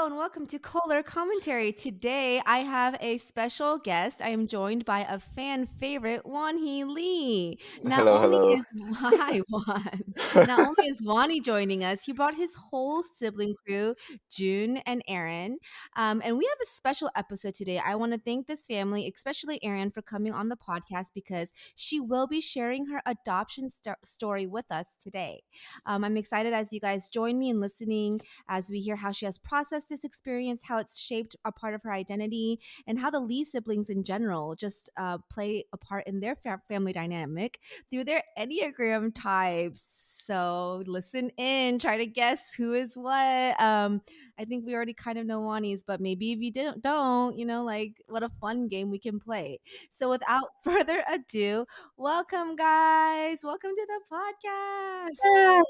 Hello and welcome to Kohler Commentary. Today I have a special guest. I am joined by a fan favorite, Hee Lee. Not Hello, only hello. is Hi Juan. Not only is Wani joining us, he brought his whole sibling crew, Jun and Erin. And we have a special episode today. I want to thank this family, especially Erin, for coming on the podcast because she will be sharing her adoption story with us today. I'm excited as you guys join me in listening as we hear how she has processed this experience, how it's shaped a part of her identity, and how the Lee siblings in general just play a part in their family dynamic through their Enneagram types. So listen in, try to guess who is what. I think we already kind of know Wani's, but maybe if you don't, like what a fun game we can play. So without further ado, welcome guys. Welcome to the podcast. Yay.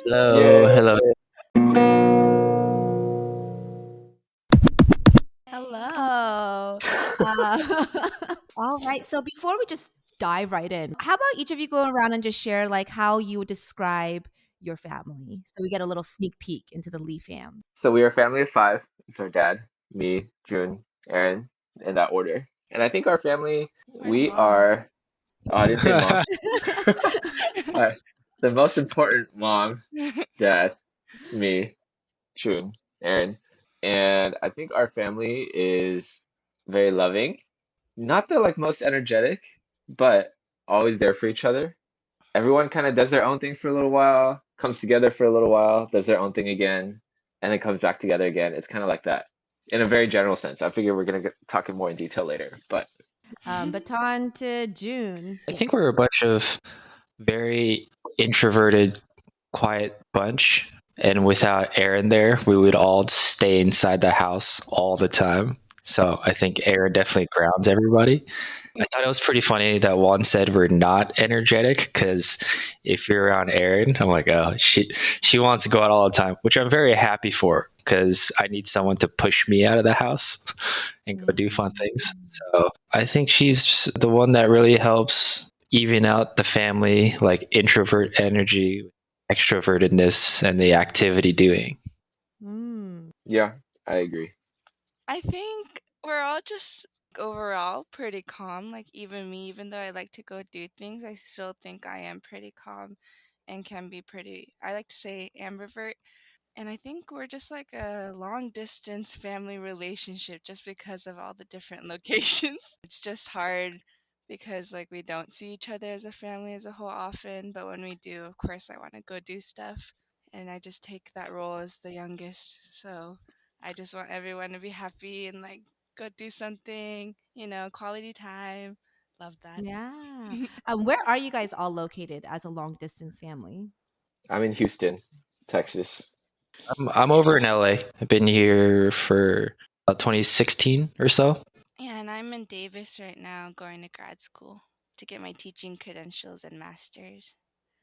Hello, hello. Hello. All right. So before we just dive right in, how about each of you go around and just share like how you would describe your family, so we get a little sneak peek into the Lee fam. So we are a family of five. It's our dad, me, Jun, Erin, in that order. And I think our family, Where's we mom? are, oh, I didn't say mom. Uh, the most important mom, dad, me, Jun, Erin. And I think our family is very loving. Not the like most energetic, but always there for each other. Everyone kind of does their own thing for a little while, comes together for a little while, does their own thing again, and then comes back together again. It's kind of like that in a very general sense. I figure we're going to talk in more in detail later, but Baton to June. I think we're a bunch of very introverted, quiet bunch. And without Aaron there, we would all stay inside the house all the time. So I think Aaron definitely grounds everybody. I thought it was pretty funny that Juan said we're not energetic because if you're around Erin, I'm like, oh, she wants to go out all the time, which I'm very happy for because I need someone to push me out of the house and go do fun things. So I think she's the one that really helps even out the family, like introvert energy, extrovertedness, and the activity doing. Mm. yeah, I agree. I think we're all just overall pretty calm. Like even me, even though I like to go do things, I still think I am pretty calm and can be pretty, I like to say ambivert. And I think we're just like a long distance family relationship just because of all the different locations. It's just hard because like we don't see each other as a family as a whole often, but when we do, of course I want to go do stuff and I just take that role as the youngest. So I just want everyone to be happy and like go do something, quality time. Love that. Yeah. Where are you guys all located as a long distance family? I'm in Houston, Texas. I'm over in LA. I've been here for about 2016 or so. Yeah, and I'm in Davis right now going to grad school to get my teaching credentials and masters.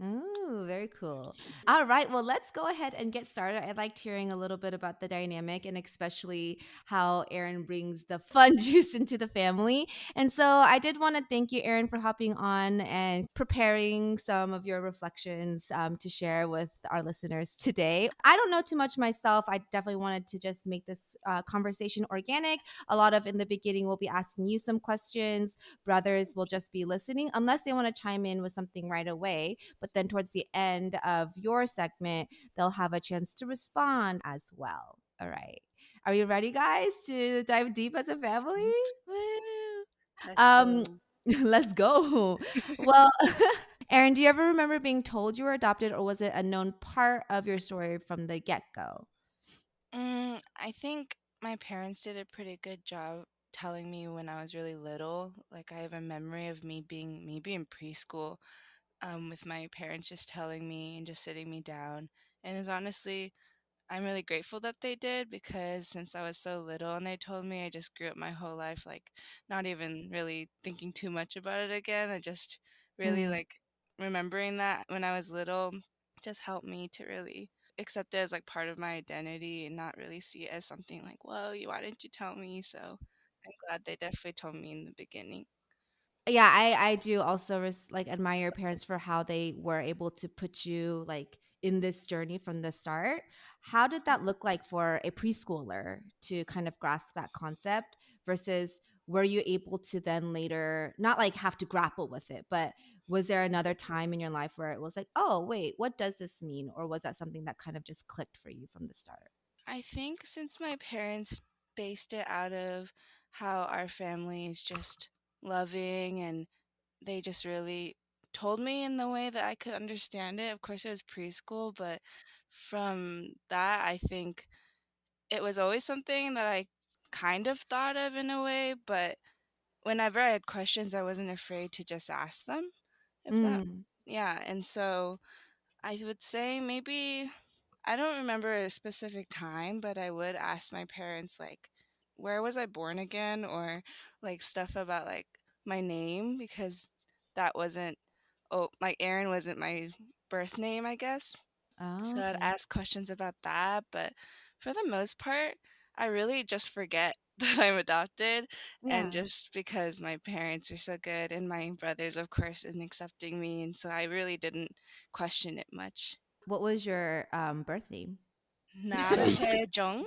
Ooh, very cool. All right. Well, let's go ahead and get started. I liked hearing a little bit about the dynamic and especially how Erin brings the fun juice into the family. And so I did want to thank you, Erin, for hopping on and preparing some of your reflections to share with our listeners today. I don't know too much myself. I definitely wanted to just make this conversation organic. A lot of in the beginning, we'll be asking you some questions. Brothers will just be listening unless they want to chime in with something right away. But then towards the end of your segment, they'll have a chance to respond as well. All right. Are you ready, guys, to dive deep as a family? Woo! Let's Um, go. let's go. Well, Erin, do you ever remember being told you were adopted, or was it a known part of your story from the get go? I think my parents did a pretty good job telling me when I was really little. Like I have a memory of me being maybe in preschool, with my parents just telling me and just sitting me down. And it's honestly, I'm really grateful that they did because since I was so little and they told me, I just grew up my whole life like not even really thinking too much about it again. I just really Mm. like remembering that when I was little just helped me to really accept it as like part of my identity and not really see it as something like, whoa, why didn't you tell me? So I'm glad they definitely told me in the beginning. Yeah, I do also like admire your parents for how they were able to put you like in this journey from the start. How did that look like for a preschooler to kind of grasp that concept versus were you able to then later not like have to grapple with it, but was there another time in your life where it was like, oh, wait, what does this mean? Or was that something that kind of just clicked for you from the start? I think since my parents based it out of how our family is just loving and they just really told me in the way that I could understand it. Of course, it was preschool, but from that, I think it was always something that I kind of thought of in a way, but whenever I had questions, I wasn't afraid to just ask them. If that, Mm. yeah. And so I would say maybe I don't remember a specific time, but I would ask my parents, like, where was I born again? Or like stuff about like my name because that wasn't, oh, like Erin wasn't my birth name, I guess. Oh, So I'd okay. ask questions about that. But for the most part, I really just forget that I'm adopted. And Yeah. just because my parents are so good and my brothers, of course, in accepting me. And so I really didn't question it much. What was your birth name? Nam Hae Jung.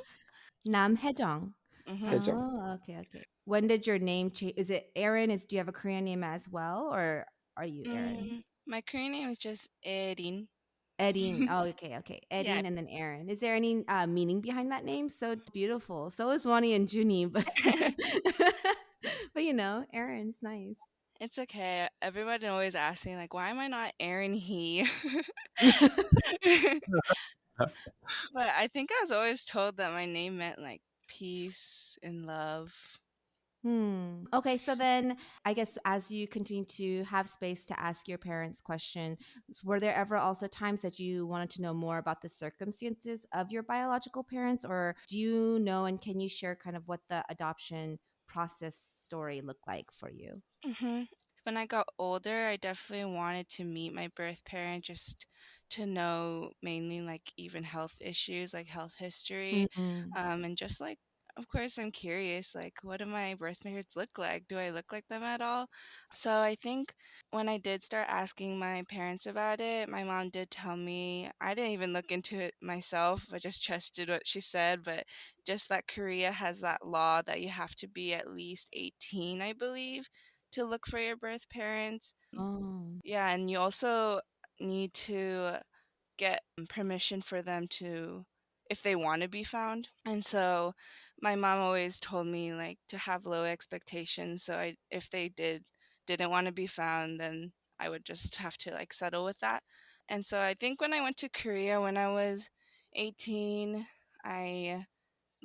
Nam Hejong. Mm-hmm. 해적. Oh, okay, okay. When did your name change? Is it Erin? Is do you have a Korean name as well, or are you Erin? My Korean name is just Erin. Erin. Oh, okay, okay. Yeah, Erin and then Erin. Is there any meaning behind that name? So beautiful. So is Wani and Junie, but but Erin's nice. it's okay. Everybody always asks me like, why am I not Erin He? But I think I was always told that my name meant like peace and love. Okay, so then I guess as you continue to have space to ask your parents questions, were there ever also times that you wanted to know more about the circumstances of your biological parents, or do you know and can you share kind of what the adoption process story looked like for you? hmm When I got older, I definitely wanted to meet my birth parent just to know mainly like even health issues, like health history. Mm. And just like, of course, I'm curious, like, what do my birth parents look like? Do I look like them at all? So I think when I did start asking my parents about it, my mom did tell me, I didn't even look into it myself, I just trusted what she said, but just that Korea has that law that you have to be at least 18, I believe, to look for your birth parents. Oh. Yeah, and you also need to get permission for them to if they want to be found. And so my mom always told me like to have low expectations. So I if they didn't want to be found, then I would just have to like settle with that. And so I think when I went to Korea when I was 18, I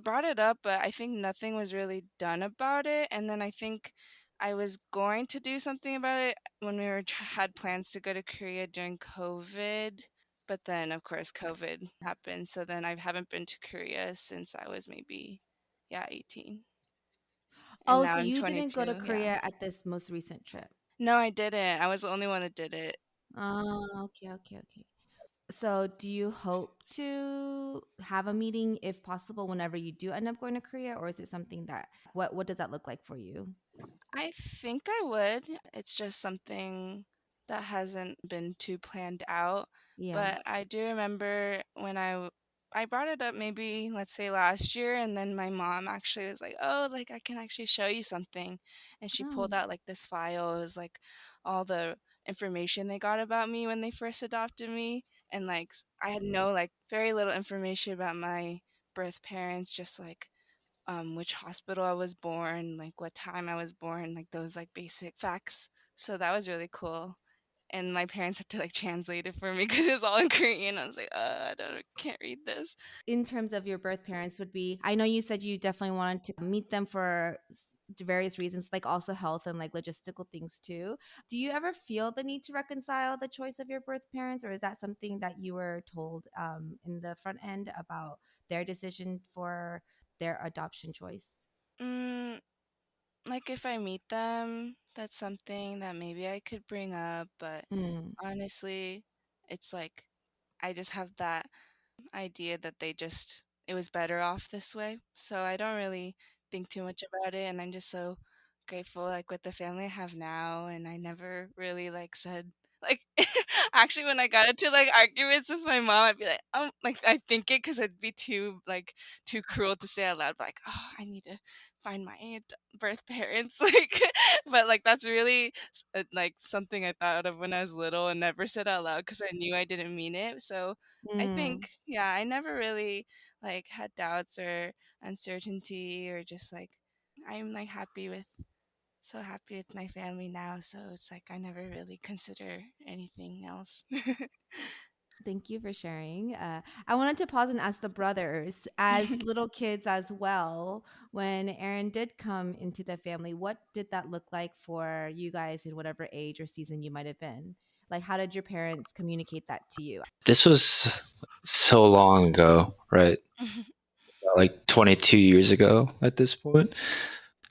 brought it up, but I think nothing was really done about it. And then I think I was going to do something about it when we had plans to go to Korea during COVID. But then, of course, COVID happened. So then I haven't been to Korea since I was maybe, yeah, 18. And Oh, now so I'm you didn't go to 22. Yeah. Korea at this most recent trip. No, I didn't. I was the only one that did it. Oh, okay, okay, okay. So, do you hope to have a meeting if possible whenever you do end up going to Korea, or is it something that what does that look like for you? I think I would. It's just something that hasn't been too planned out. Yeah. But I do remember when I brought it up maybe let's say last year and then my mom actually was like, "Oh, like I can actually show you something." And she pulled Oh. out like this file. It was like all the information they got about me when they first adopted me and like I had no like very little information about my birth parents, just like which hospital I was born, like what time I was born, like those like basic facts. So that was really cool. And my parents had to like translate it for me because it was all in Korean. I was like, I don't, can't read this. In terms of your birth parents, would be I know you said you definitely wanted to meet them for various reasons, like also health and like logistical things too. Do you ever feel the need to reconcile the choice of your birth parents, or is that something that you were told in the front end about their decision for their adoption choice? Mm, like if I meet them, that's something that maybe I could bring up. But Mm. honestly, it's like I just have that idea that it was better off this way. So I don't really think too much about it, and I'm just so grateful like with the family I have now, and I never really like said like actually when I got into like arguments with my mom, I'd be like I think it because it'd be too cruel to say out loud, like, oh, I need to find my birth parents, like, but like that's really like something I thought of when I was little and never said out loud because I knew I didn't mean it. So I Mm. think, yeah, I never really like had doubts or uncertainty or just like I'm like so happy with my family now. So it's like I never really consider anything else. Thank you for sharing. I wanted to pause and ask the brothers, as little kids as well, when Erin did come into the family, what did that look like for you guys in whatever age or season you might have been? Like, how did your parents communicate that to you? This was so long ago, right? Like 22 years ago at this point.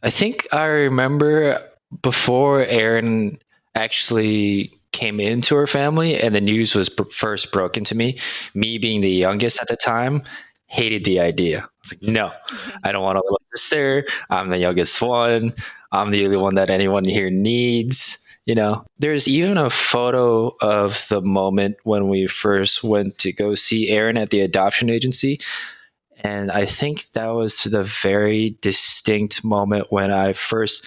I think I remember before Erin actually came into her family and the news was first broken to me, me being the youngest at the time, hated the idea. I was like, no, I don't want a little sister. I'm the youngest one. I'm the only one that anyone here needs. There's even a photo of the moment when we first went to go see Erin at the adoption agency. And I think that was the very distinct moment when I first.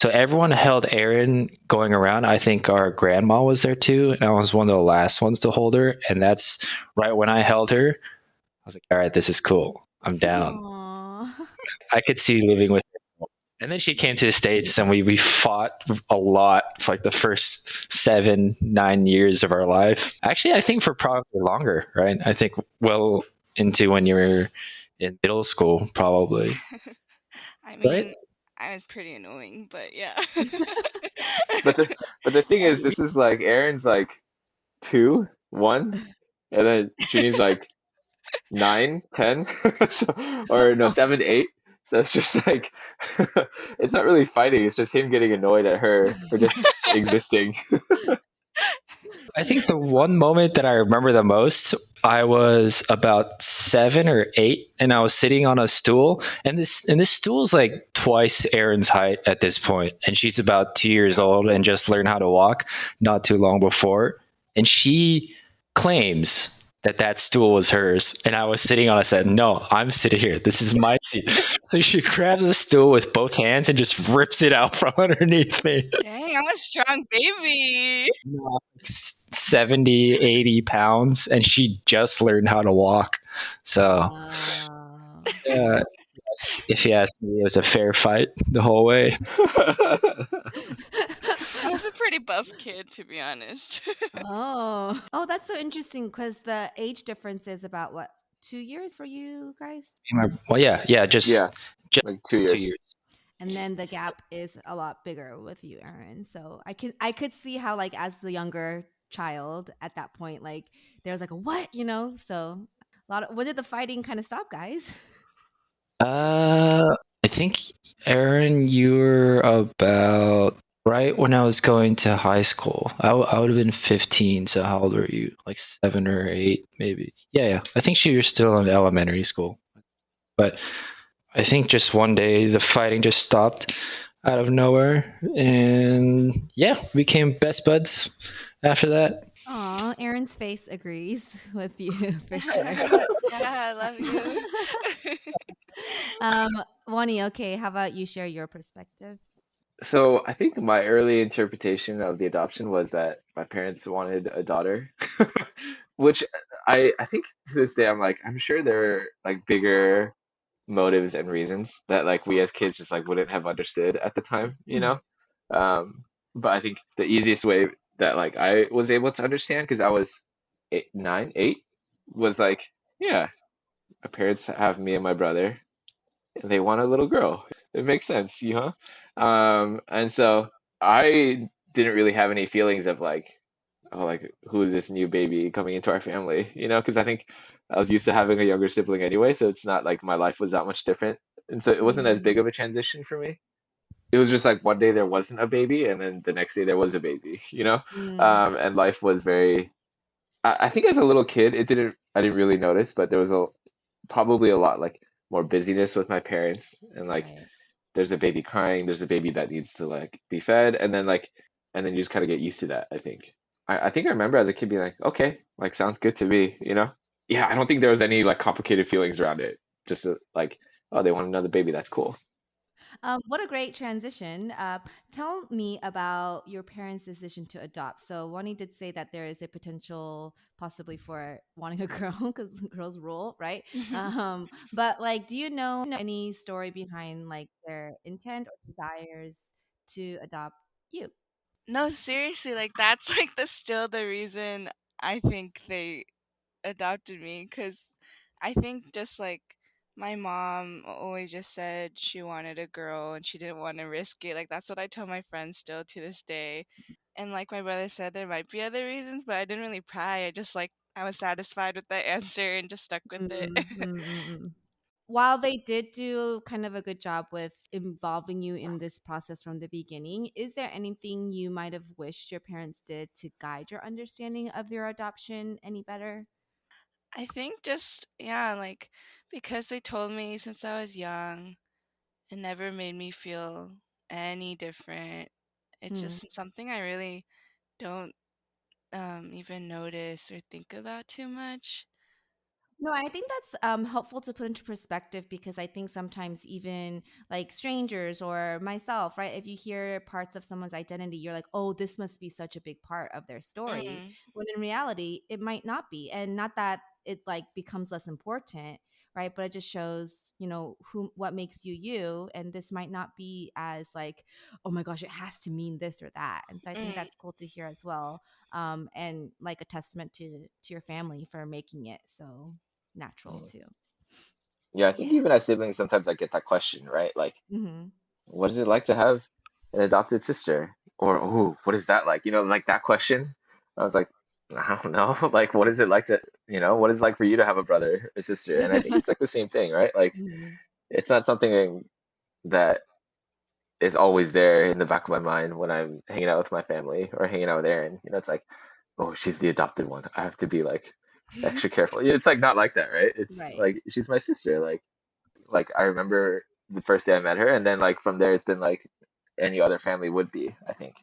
So everyone held Erin going around. I think our grandma was there too. And I was one of the last ones to hold her. And that's right when I held her. I was like, all right, this is cool. I'm down. Aw. I could see living with her. And then she came to the States and we fought a lot for like the first 7, 9 years of our life. Actually, I think for probably longer, right? I think well into when you were in middle school, probably. I Right? mean, I was pretty annoying, but yeah. But the thing is, this is like Aaron's like 2, 1, and then Junie's like 9, 10, so, or no, 7, 8. So it's just like it's not really fighting. It's just him getting annoyed at her for just existing. I think the one moment that I remember the most, I was about 7 or 8, and I was sitting on a stool, and this stool's like twice Erin's height at this point, and she's about 2 years old and just learned how to walk not too long before, and she claims that stool was hers, and I was sitting on. I said, "No, I'm sitting here. This is my seat." So she grabs the stool with both hands and just rips it out from underneath me. Dang, I'm a strong baby. 70, 80 pounds, and she just learned how to walk. So, Wow. uh, if you ask me, it was a fair fight the whole way. I was a pretty buff kid, to be honest. Oh, that's so interesting because the age difference is about what, 2 years for you guys? Well, yeah, Yeah, just like 2 2 years. years. And then the gap is a lot bigger with you, Erin. So I could see how, like, as the younger child at that point, like there was like a what, So a lot of when did the fighting kind of stop, guys? I think, Erin, you were about right when I was going to high school. I would have been 15. So how old were you? Like 7 or 8, maybe. Yeah. I think she was still in elementary school. But I think just one day the fighting just stopped out of nowhere, and yeah, we became best buds after that. Aw, Erin's face agrees with you for sure. Yeah, I love you. um, Wani, okay, how about you share your perspective? So I think my early interpretation of the adoption was that my parents wanted a daughter, which I think to this day I'm sure there are like bigger motives and reasons that like we as kids just like wouldn't have understood at the time, you Mm, know? But I think the easiest way that like I was able to understand because I was 8, 9, 8 was like, yeah, my parents have me and my brother and they want a little girl. It makes sense, you know? And so I didn't really have any feelings of like, oh, like who is this new baby coming into our family, because I think I was used to having a younger sibling anyway, so it's not like my life was that much different. And so it wasn't as big mm, of a transition for me. It was just like one day there wasn't a baby, and then the next day there was a baby, mm, and life was very. I think as a little kid, I didn't really notice, but there was probably a lot like more busyness with my parents, and like right. there's a baby crying, there's a baby that needs to like be fed, and then like and then you just kind of get used to that, I think. I think I remember as a kid being like, okay, like sounds good to me, you know? Yeah, I don't think there was any like complicated feelings around it. Just like, oh, they want another baby, that's cool. What a great transition. Tell me about your parents' decision to adopt. So, Wani did say that there is a potential, possibly for wanting a girl, because girls rule, right? But like, do you know any story behind like their intent or desires to adopt you? No, seriously, like that's like the reason I think they adopted me, because I think just like my mom always just said she wanted a girl and she didn't want to risk it. Like that's what I tell my friends still to this day. And like my brother said, there might be other reasons, but I didn't really pry. I just like I was satisfied with the answer and just stuck with it. Mm, mm, mm, mm. While they did do kind of a good job with involving you in this process from the beginning, is there anything you might have wished your parents did to guide your understanding of your adoption any better? I think just yeah, like because they told me since I was young, it never made me feel any different. It's Mm. just something I really don't even notice or think about too much. No, I think that's helpful to put into perspective because I think sometimes even like strangers or myself, right? If you hear parts of someone's identity, you're like, oh, this must be such a big part of their story. Mm, When in reality, it might not be. And not that it like becomes less important, right? But it just shows, what makes you you. And this might not be as like, oh my gosh, it has to mean this or that. And so I think mm, that's cool to hear as well. And like a testament to your family for making it so natural Mm. too. Yeah, I think Yeah. even as siblings, sometimes I get that question, right? Like, Hmm. what is it like to have an adopted sister? Or, oh, what is that like? Like that question. I was like, I don't know. Like, what is it like what is it like for you to have a brother or sister? And I think it's like the same thing, right? Like, Hmm. it's not something that is always there in the back of my mind when I'm hanging out with my family or hanging out with Erin. It's like, oh, she's the adopted one. I have to be like extra careful. It's like not like that, right? It's Right. like she's my sister. Like I remember the first day I met her, and then like from there, it's been like any other family would be, I think.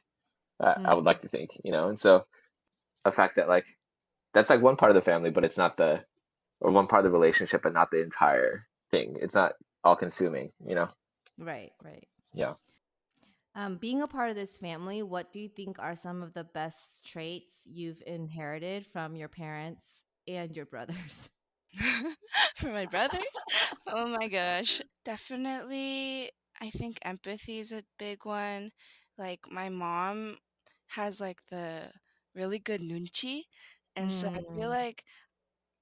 I would Mm. like to think, and so the fact that like that's like one part of the family, but it's not or one part of the relationship, but not the entire thing. It's not all consuming. Right. Right. Yeah. Being a part of this family, what do you think are some of the best traits you've inherited from your parents and your brothers? For my brothers? Oh my gosh. Definitely, I think empathy is a big one. Like, my mom has like the really good nunchi. And so I feel Mm. like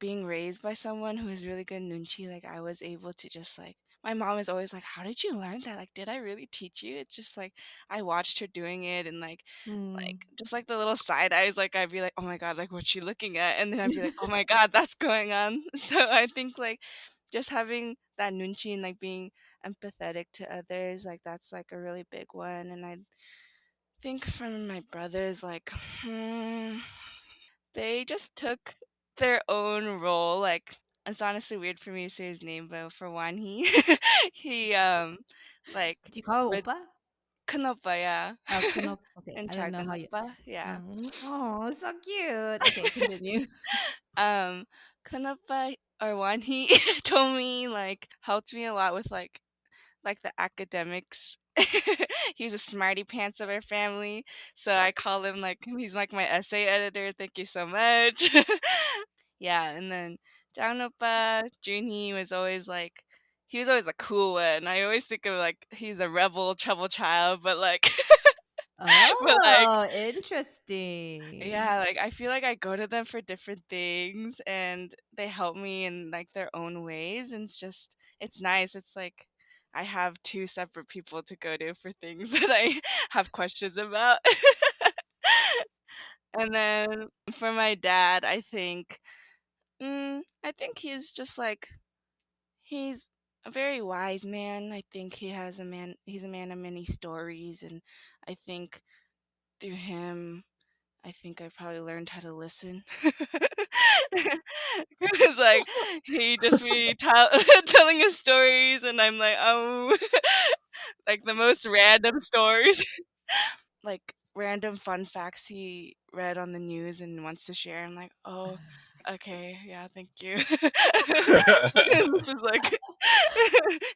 being raised by someone who is really good nunchi, like I was able to just like my mom is always like, "How did you learn that? Like, did I really teach you?" It's just like I watched her doing it, and like Mm. just like the little side eyes, like I'd be like, "Oh my god, like what's she looking at?" And then I'd be like, "Oh my god, that's going on." So I think like just having that nunchi and like being empathetic to others, like that's like a really big one. And I think from my brothers, like they just took their own role. Like it's honestly weird for me to say his name, but for one, he he like Do you call would Opa? Kanopa, yeah, Oh, Kuno. Okay, and I don't know how you. Chaganapa, yeah. Oh, so cute. Okay, continue. um, Kanopa or one, he told me like helped me a lot with like the academics. He's a smarty pants of our family, so I call him like he's like my essay editor. Thank you so much. Yeah, and then Jangnopa Junhee was always like he was always the cool one. I always think of like he's a rebel trouble child, but like but like Oh, interesting. yeah, like I feel like I go to them for different things and they help me in like their own ways, and it's nice. It's like I have two separate people to go to for things that I have questions about. And then for my dad, I think he's just like he's a very wise man. I think he's a man of many stories, and I think through him I think I probably learned how to listen. Cause like he just be telling us stories, and I'm like, oh, like the most random stories. Like random fun facts he read on the news and wants to share. I'm like, oh, okay, yeah, thank you. This is like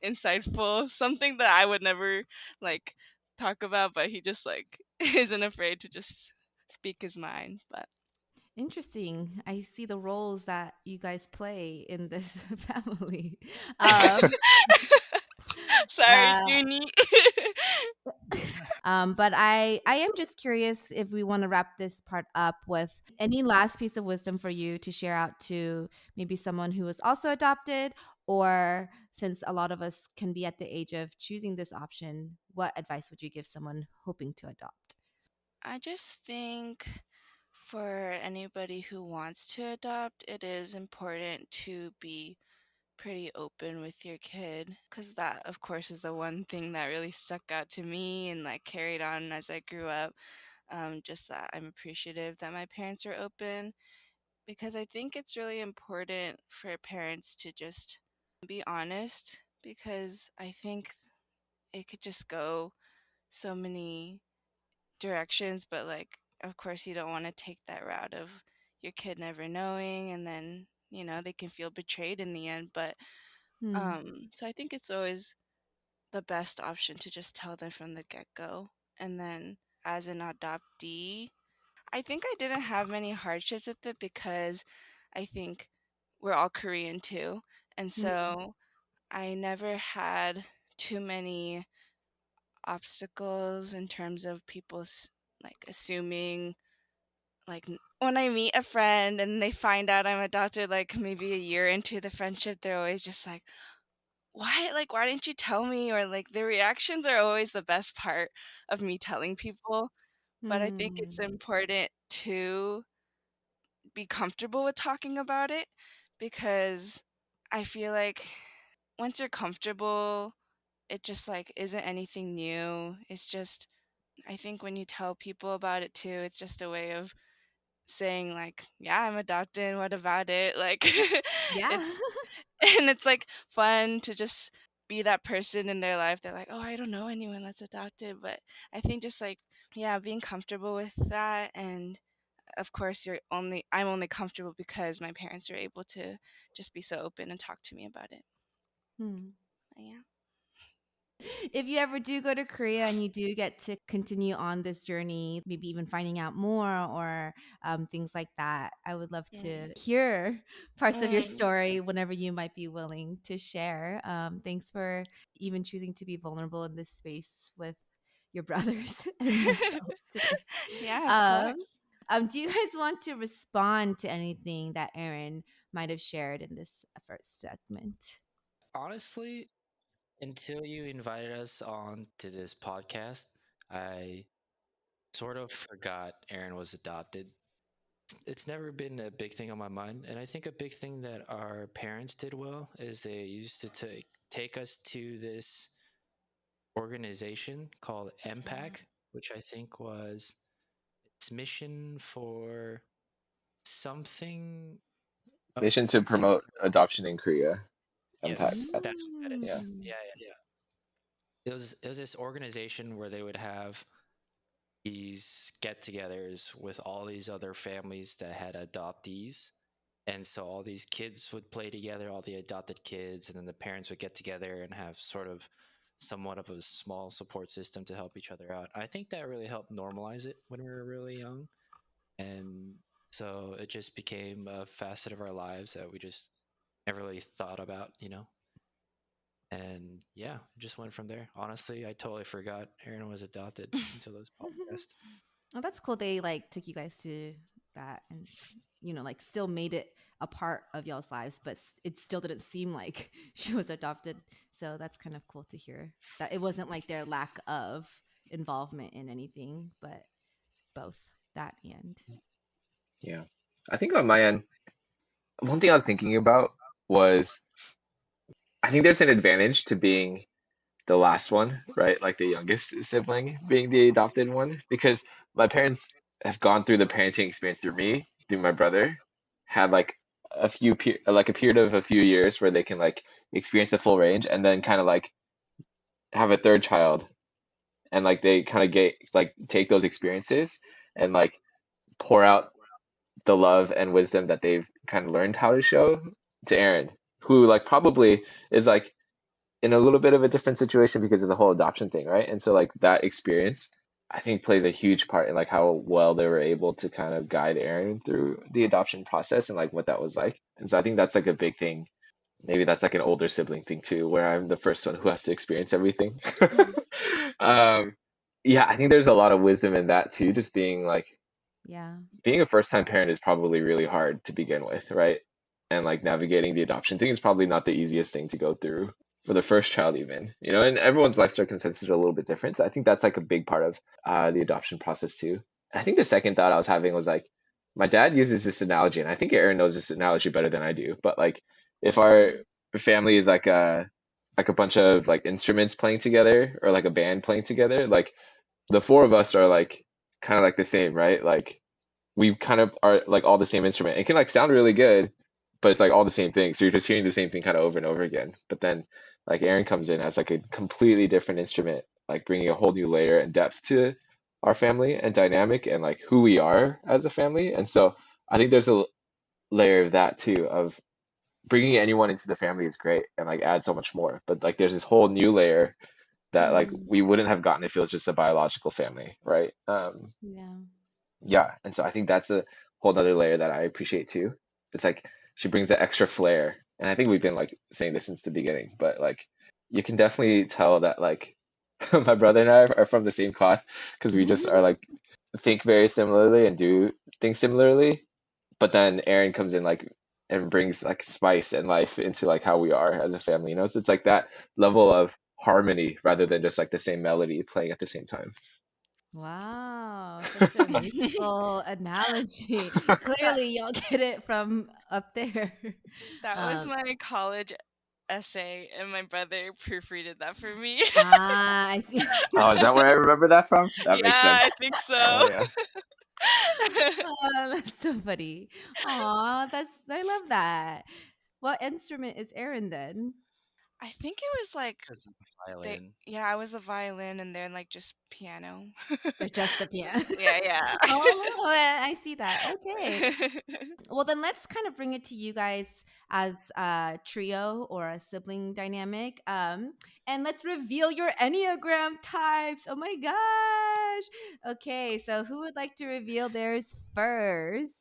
insightful, something that I would never like talk about, but he just like isn't afraid to just speak his mind. But Interesting. I see the roles that you guys play in this family. Um, sorry, uh, Junie. but I am just curious if we want to wrap this part up with any last piece of wisdom for you to share out to maybe someone who is also adopted, or since a lot of us can be at the age of choosing this option, what advice would you give someone hoping to adopt? I just think for anybody who wants to adopt, it is important to be pretty open with your kid, because that, of course, is the one thing that really stuck out to me and like carried on as I grew up. Just that I'm appreciative that my parents are open, because I think it's really important for parents to just be honest, because I think it could just go so many directions, but like, of course, you don't want to take that route of your kid never knowing, and then they can feel betrayed in the end. But Hmm. so I think it's always the best option to just tell them from the get go. And then as an adoptee, I think I didn't have many hardships with it, because I think we're all Korean too. And Hmm. so I never had too many obstacles in terms of people like assuming, like when I meet a friend and they find out I'm adopted, like maybe a year into the friendship, they're always just like, why, like, why didn't you tell me? Or like the reactions are always the best part of me telling people. But I think it's Hmm. important to be comfortable with talking about it, because I feel like once you're comfortable, it just like isn't anything new. It's just, I think when you tell people about it too, it's just a way of saying like, yeah, I'm adopted, what about it? Like Yeah. it's and it's like fun to just be that person in their life. They're like, oh, I don't know anyone that's adopted. But I think just like, yeah, being comfortable with that. And of course, I'm only comfortable because my parents are able to just be so open and talk to me about it. Hmm. But yeah. If you ever do go to Korea and you do get to continue on this journey, maybe even finding out more or things like that, I would love to Mm. hear parts of your Mm. story whenever you might be willing to share. Thanks for even choosing to be vulnerable in this space with your brothers and myself today. Yeah, of Um, course. do you guys want to respond to anything that Erin might have shared in this first segment? Honestly, until you invited us on to this podcast, I sort of forgot Erin was adopted. It's never been a big thing on my mind, and I think a big thing that our parents did well is they used to take us to this organization called Mhm. MPAC, which I think was its mission for something Mission to something. promote adoption in Korea. Impact. Yes, that's what that Yeah. is. Mm. Yeah. It was this organization where they would have these get-togethers with all these other families that had adoptees. And so all these kids would play together, all the adopted kids, and then the parents would get together and have sort of somewhat of a small support system to help each other out. I think that really helped normalize it when we were really young. And so it just became a facet of our lives that we just never really thought about. And yeah, just went from there. Honestly, I totally forgot Erin was adopted until this podcast. Oh, that's cool. They like took you guys to that and like still made it a part of y'all's lives, but it still didn't seem like she was adopted. So that's kind of cool to hear that it wasn't like their lack of involvement in anything, but both that and. Yeah. I think on my end, one thing I was thinking about was I think there's an advantage to being the last one, right? Like the youngest sibling being the adopted one, because my parents have gone through the parenting experience through me, through my brother, had like like a period of a few years where they can like experience the full range, and then kind of like have a third child and like they kind of get like take those experiences and like pour out the love and wisdom that they've kind of learned how to show to Erin, who like probably is like in a little bit of a different situation because of the whole adoption thing, right? And so like that experience, I think plays a huge part in like how well they were able to kind of guide Erin through the adoption process and like what that was like. And so I think that's like a big thing. Maybe that's like an older sibling thing too, where I'm the first one who has to experience everything. Um, yeah, I think there's a lot of wisdom in that too, just being like Yeah. being a first time parent is probably really hard to begin with, right? And like navigating the adoption thing is probably not the easiest thing to go through for the first child, even, you know, and everyone's life circumstances are a little bit different. So I think that's like a big part of the adoption process too. I think the second thought I was having was like, my dad uses this analogy, and I think Erin knows this analogy better than I do, but like if our family is like a bunch of like instruments playing together or like a band playing together, like the four of us are like kind of like the same, right? Like we kind of are like all the same instrument. It can like sound really good, but it's like all the same thing. So you're just hearing the same thing kind of over and over again. But then like Erin comes in as like a completely different instrument, like bringing a whole new layer and depth to our family and dynamic and like who we are as a family. And so I think there's a layer of that too, of bringing anyone into the family is great and like add so much more. But like there's this whole new layer that like Mm, we wouldn't have gotten if it was just a biological family, right? yeah. Yeah, and so I think that's a whole nother layer that I appreciate too. It's like she brings that extra flair, and I think we've been like saying this since the beginning, but like you can definitely tell that like my brother and I are from the same cloth because we just are like think very similarly and do things similarly. But then Erin comes in like and brings like spice and life into like how we are as a family, you know? So it's like that level of harmony rather than just like the same melody playing at the same time. Wow, such a musical analogy. that Clearly, y'all get it from up there. that was Um, my college essay, and my brother proofreaded that for me. I see. Oh, is that where I remember that from? That Yeah, makes I sense. think Oh so. yeah. Oh, that's so funny. Aw, I love that. What instrument is Erin then? I think it was like Because of the they. violin. Yeah, I was the violin, and they're like just piano. Or just a piano? Yeah, yeah. Oh, I see that. Okay. Well, then let's kind of bring it to you guys as a trio or a sibling dynamic. And let's reveal your Enneagram types. Oh my gosh. Okay, so who would like to reveal theirs first?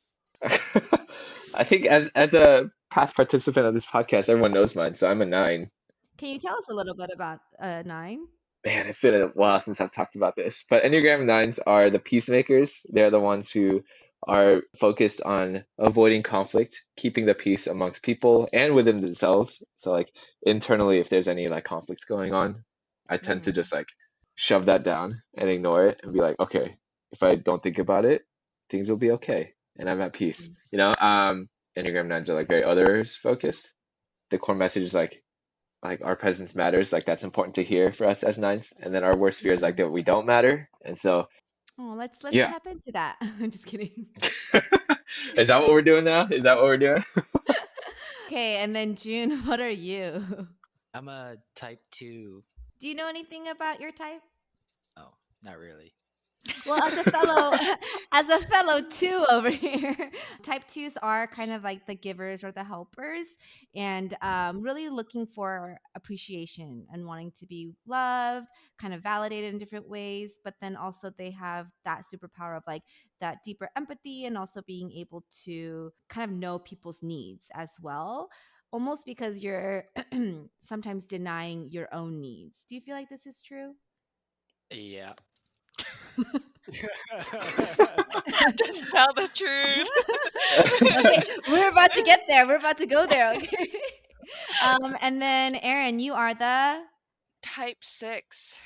I think as a past participant of this podcast, everyone knows mine, so I'm a nine. Can you tell us a little bit about nine? Man, it's been a while since I've talked about this, but Enneagram nines are the peacemakers. They're the ones who are focused on avoiding conflict, keeping the peace amongst people and within themselves. So like internally, if there's any like conflict going on, I tend to Mm, just like shove that down and ignore it and be like, okay, if I don't think about it, things will be okay and I'm at peace. mm, You know, Enneagram nines are like very others focused. The core message is like our presence matters, like that's important to hear for us as nines, and then our worst fear is like mm. that we don't matter, and so Oh, let's yeah. tap into that. I'm just kidding. Is that what we're doing now? Is that what we're doing? Okay, and then June, what are you? I'm a type 2. Do you know anything about your type? Oh, not really. Well, as a fellow as a fellow two over here, type twos are kind of like the givers or the helpers, and really looking for appreciation and wanting to be loved, kind of validated in different ways. But then also they have that superpower of like that deeper empathy and also being able to kind of know people's needs as well. Almost because you're sometimes denying your own needs. Do you feel like this is true? Yeah. Just tell the truth. Okay, we're about to get there. We're about to go there. Okay. And then Erin, you are the Type 6.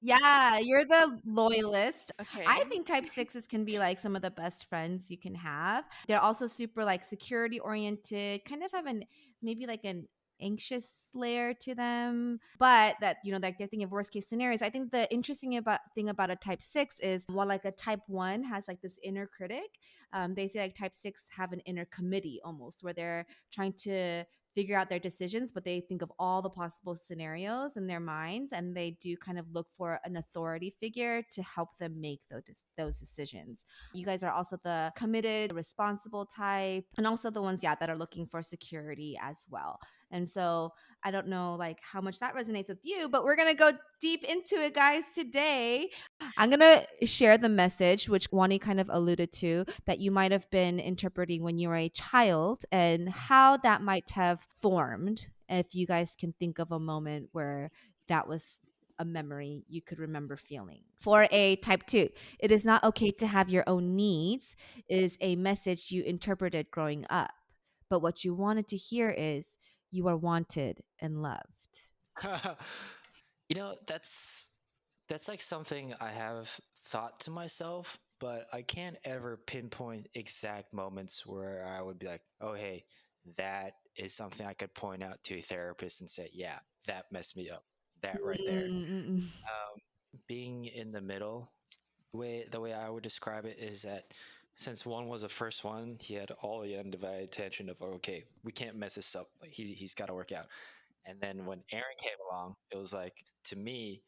yeah, you're the loyalist. I Okay. think type sixes can be like some of the best friends you can have. They're also super like security oriented, kind of have an maybe like an anxious layer to them, but that like they're thinking of worst case scenarios. I think the interesting about thing about a type six is while like a type one has like this inner critic, they say like type six have an inner committee almost where they're trying to figure out their decisions, but they think of all the possible scenarios in their minds, and they do kind of look for an authority figure to help them make those decisions. You guys are also the committed, responsible type, and also the ones, yeah, that are looking for security as well. And so I don't know like how much that resonates with you, but we're gonna go deep into it, guys, today. I'm going to share the message, which Wani kind of alluded to, that you might have been interpreting when you were a child and how that might have formed. If you guys can think of a moment where that was a memory you could remember feeling. For a type 2, it is not okay to have your own needs is a message you interpreted growing up. But what you wanted to hear is you are wanted and loved. That's like something I have thought to myself, but I can't ever pinpoint exact moments where I would be like, "Oh, hey, that is something I could point out to a therapist and say, yeah, that messed me up. That right there." Mm-mm-mm. Um, Being in the middle, the way I would describe it is that since one was the first one, he had all the undivided attention of, okay, we can't mess this up. Like he's got to work out. And then when Aaron came along, it was like to me,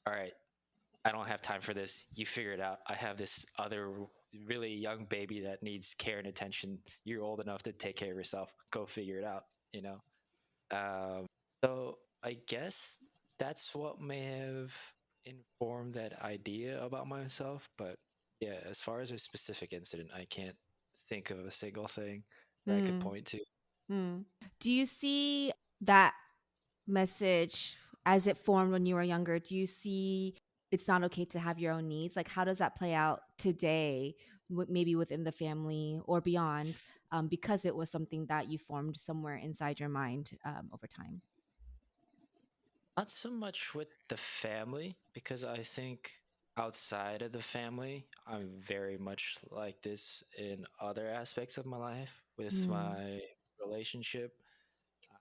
all right, I don't have time for this. You figure it out. I have this other really young baby that needs care and attention. You're old enough to take care of yourself. Go figure it out, you know? So I guess that's what may have informed that idea about myself. But yeah, as far as a specific incident, I can't think of a single thing that I could Mm. point to. Mm. Do you see that message as it formed when you were younger? Do you see it's not okay to have your own needs? Like, how does that play out today, maybe within the family or beyond, because it was something that you formed somewhere inside your mind over time? Not so much with the family, because I think outside of the family, I'm very much like this in other aspects of my life. With Mm, my relationship,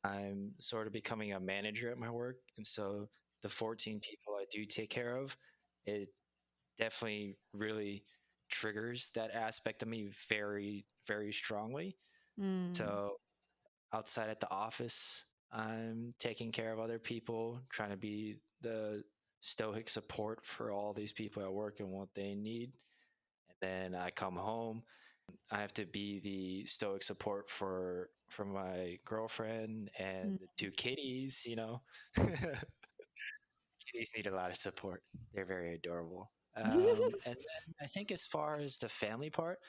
I'm sort of becoming a manager at my work. And so the 14 people I do take care of, it definitely really triggers that aspect of me very, very strongly. mm, So outside at the office, I'm taking care of other people, trying to be the stoic support for all these people at work and what they need. And then I come home, I have to be the stoic support for my girlfriend and mm, the two kitties, you know. Kitties need a lot of support. They're very adorable. And then I think as far as the family part,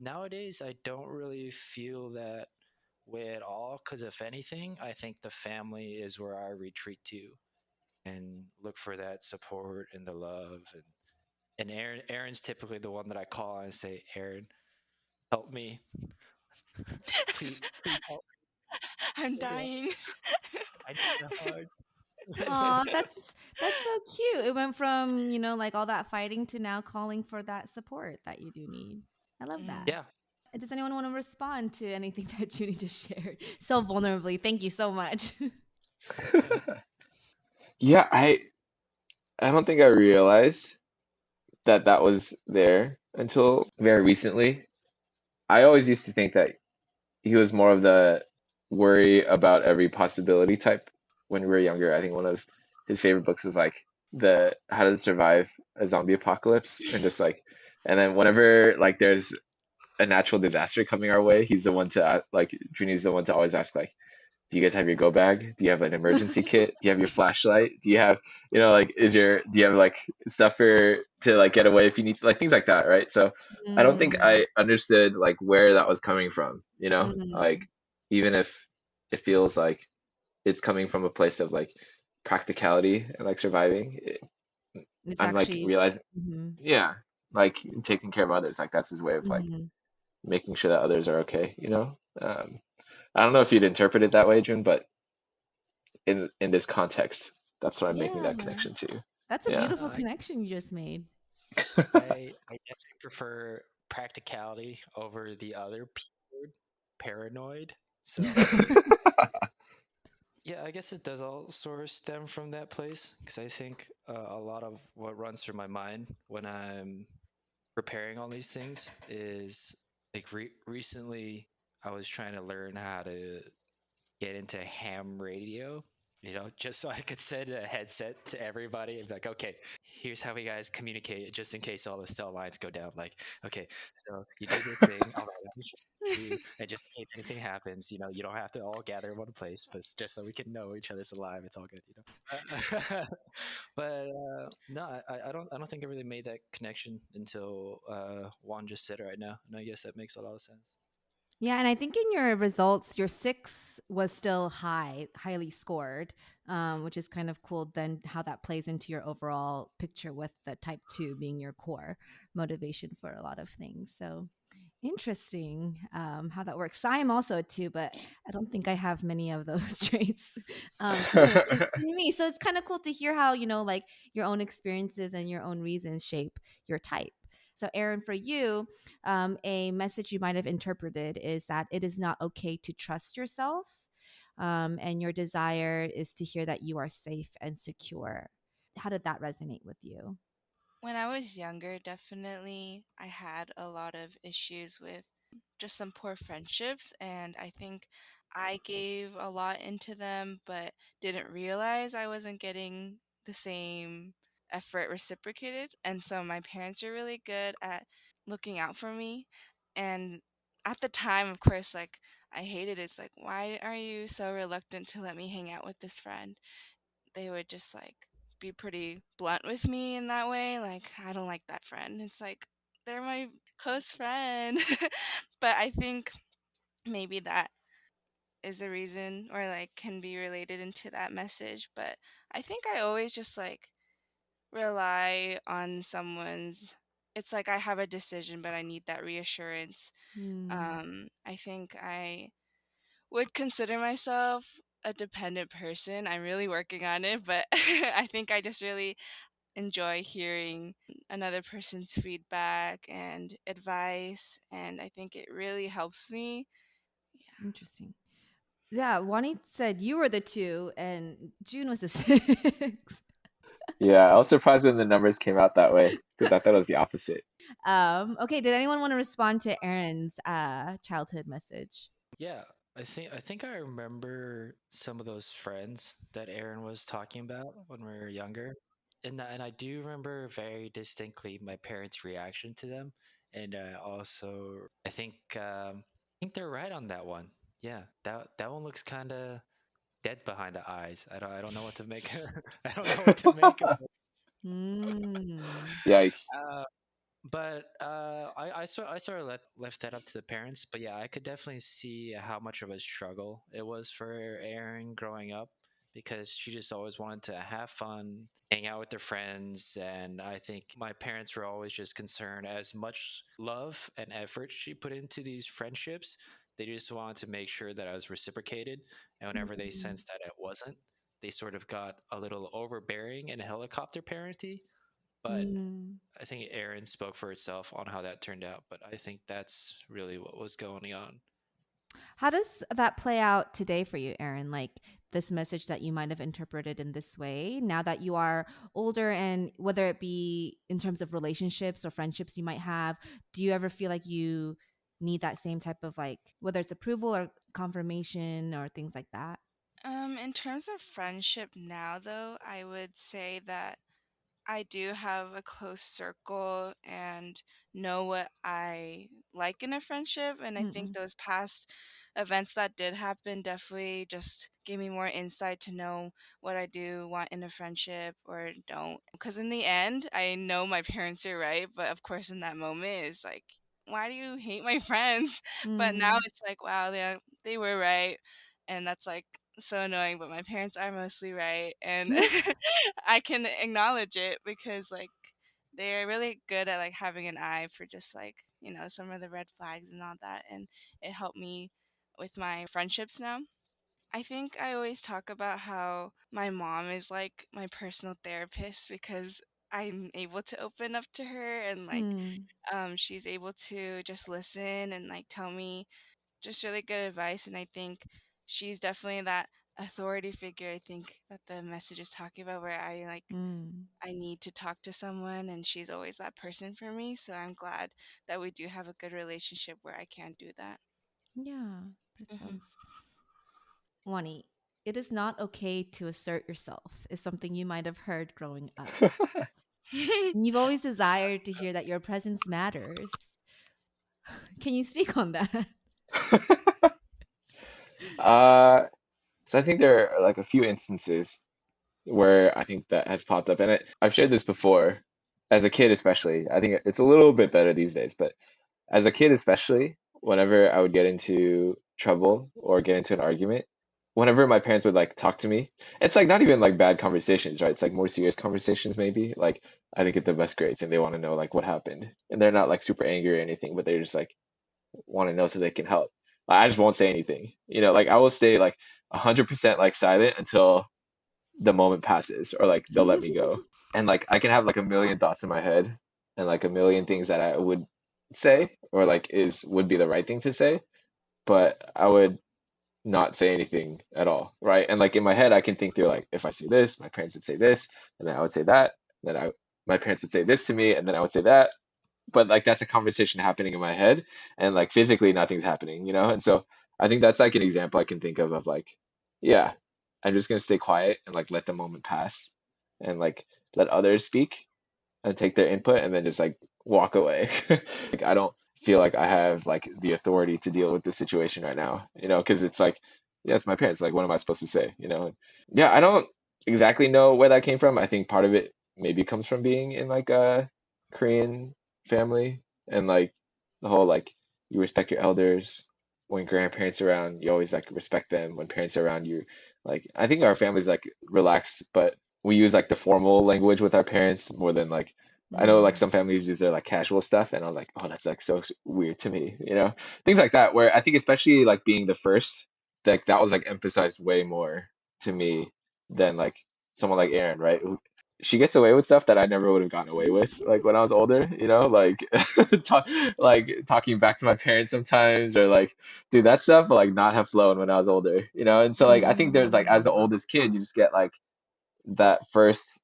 nowadays I don't really feel that way at all. Because if anything, I think the family is where I retreat to and look for that support and the love. And Aaron's typically the one that I call and say, Aaron, help me, please help I'm me. You know, dying. I need a Aw, hug. that's so cute. It went from, like all that fighting to now calling for that support that you do need. I love that. Mm. Yeah. Does anyone want to respond to anything that Junie just shared so vulnerably? Thank you so much. Yeah, I don't think I realized that that was there until very recently. I always used to think that he was more of the worry about every possibility type when we were younger. I think one of his favorite books was like the how to survive a zombie apocalypse and just like and then whenever like there's a natural disaster coming our way, he's the one to like Juni's the one to always ask like, do you guys have your go bag? Do you have an emergency kit? Do you have your flashlight? Do you have, like, do you have like stuff for to like get away if you need to, like things like that, right? So I don't think Mm, I understood like where that was coming from, like mm, even if it feels like it's coming from a place of like practicality and like surviving, it's I'm like actually, realizing, mhm, yeah, like taking care of others, like that's his way of like mhm. making sure that others are okay. I don't know if you'd interpret it that way, June, but in this context, that's what I'm making Yeah, that connection to. that's a Yeah. No, beautiful connection you just made. I definitely prefer practicality over the other P word, paranoid. So yeah, I guess it does all sort of stem from that place because I think a lot of what runs through my mind when I'm preparing all these things is like recently I was trying to learn how to get into ham radio, just so I could send a headset to everybody and be like, okay, here's how we guys communicate just in case all the cell lines go down. Like, okay, so you do this thing, all right, let me show you, and just in case anything happens, you don't have to all gather in one place, but just so we can know each other's alive, it's all good. But no, I don't think I really made that connection until Juan just said it right now, and I guess that makes a lot of sense. Yeah, and I think in your results, your 6 was still highly scored, which is kind of cool then how that plays into your overall picture with the type 2 being your core motivation for a lot of things. So interesting how that works. I am also a 2, but I don't think I have many of those traits in me. So it's kind of cool to hear how, like your own experiences and your own reasons shape your type. So, Erin, for you, a message you might have interpreted is that it is not okay to trust yourself. And your desire is to hear that you are safe and secure. How did that resonate with you? When I was younger, definitely I had a lot of issues with just some poor friendships, and I think I gave a lot into them, but didn't realize I wasn't getting the same effort reciprocated. And so my parents are really good at looking out for me. And at the time, of course, like I hated it. It's like, why are you so reluctant to let me hang out with this friend? They would just like be pretty blunt with me in that way. Like, I don't like that friend. It's like, they're my close friend. But I think maybe that is a reason or like can be related into that message. But I think I always just like rely on someone's. It's like I have a decision, but I need that reassurance. Hmm. I think I would consider myself a dependent person. I'm really working on it, but I think I just really enjoy hearing another person's feedback and advice, and I think it really helps me. Yeah. Interesting. Yeah, Wani said you were the 2 and June was the 6. Yeah, I was surprised when the numbers came out that way because I thought it was the opposite. Okay, did anyone want to respond to Erin's childhood message? Yeah, I think I remember some of those friends that Erin was talking about when we were younger. And I do remember very distinctly my parents' reaction to them. And also I think they're right on that one. Yeah, that one looks kind of dead behind the eyes. I don't know what to make I don't know what to make of it. Mm. Yikes. But I sort of left that up to the parents. But yeah, I could definitely see how much of a struggle it was for Erin growing up because she just always wanted to have fun, hang out with her friends, and I think my parents were always just concerned as much love and effort she put into these friendships. They just wanted to make sure that I was reciprocated, and whenever they Mm. sensed that it wasn't, they sort of got a little overbearing and helicopter parenty. But Mm. I think Erin spoke for itself on how that turned out, but I think that's really what was going on. How does that play out today for you, Erin? Like this message that you might have interpreted in this way, now that you are older, and whether it be in terms of relationships or friendships you might have, do you ever feel like you need that same type of like, whether it's approval or confirmation or things like that? In terms of friendship now, though, I would say that I do have a close circle and know what I like in a friendship. And I think Mm-mm. those past events that did happen definitely just gave me more insight to know what I do want in a friendship or don't. Because in the end, I know my parents are right. But of course, in that moment, it's like, why do you hate my friends? But now Mm. it's like, wow, they were right. And that's like so annoying, but my parents are mostly right. And I can acknowledge it because like they're really good at like having an eye for just like, some of the red flags and all that, and it helped me with my friendships now. I think I always talk about how my mom is like my personal therapist because I'm able to open up to her, and like Mm. she's able to just listen and like tell me just really good advice. And I think she's definitely that authority figure, I think, that the message is talking about, where Mm. I need to talk to someone, and she's always that person for me. So I'm glad that we do have a good relationship where I can do that. Yeah, that Hmm. sounds Wani, it is not okay to assert yourself, is something you might have heard growing up. And you've always desired to hear that your presence matters. Can you speak on that? uh, so I think there are like a few instances where I think that has popped up, and I've shared this before. As a kid, especially, I think it's a little bit better these days, but as a kid, especially, whenever I would get into trouble or get into an argument, whenever my parents would like talk to me, it's like not even like bad conversations, right? It's like more serious conversations, maybe. Like I didn't get the best grades and they want to know like what happened. And they're not like super angry or anything, but they're just like want to know so they can help. Like, I just won't say anything. Like I will stay like 100% like silent until the moment passes or like they'll let me go. And like I can have like a million thoughts in my head and like a million things that I would say or like is would be the right thing to say, but I would not say anything at all, right? And like in my head I can think through like if I say this, my parents would say this, and then I would say that, then I my parents would say this to me, and then I would say that. But like that's a conversation happening in my head and like physically nothing's happening. And so I think that's like an example I can think of like, yeah, I'm just gonna stay quiet and like let the moment pass and like let others speak and take their input and then just like walk away. Like I don't feel like I have like the authority to deal with this situation right now, because it's like, yeah, it's my parents. Like, what am I supposed to say? Yeah, I don't exactly know where that came from. I think part of it maybe comes from being in like a Korean family and like the whole like you respect your elders when grandparents are around, you always like respect them. When parents are around you, like I think our family's like relaxed, but we use like the formal language with our parents more than like I know like Mm. some families use their like casual stuff and I'm like, oh, that's like so weird to me. Things like that where I think especially like being the first, like that was like emphasized way more to me than like someone like Erin, right? She gets away with stuff that I never would have gotten away with like when I was older, like talk, like talking back to my parents sometimes or like do that stuff but like not have flown when I was older. And so like I think there's like as the Mm. oldest kid you just get like that first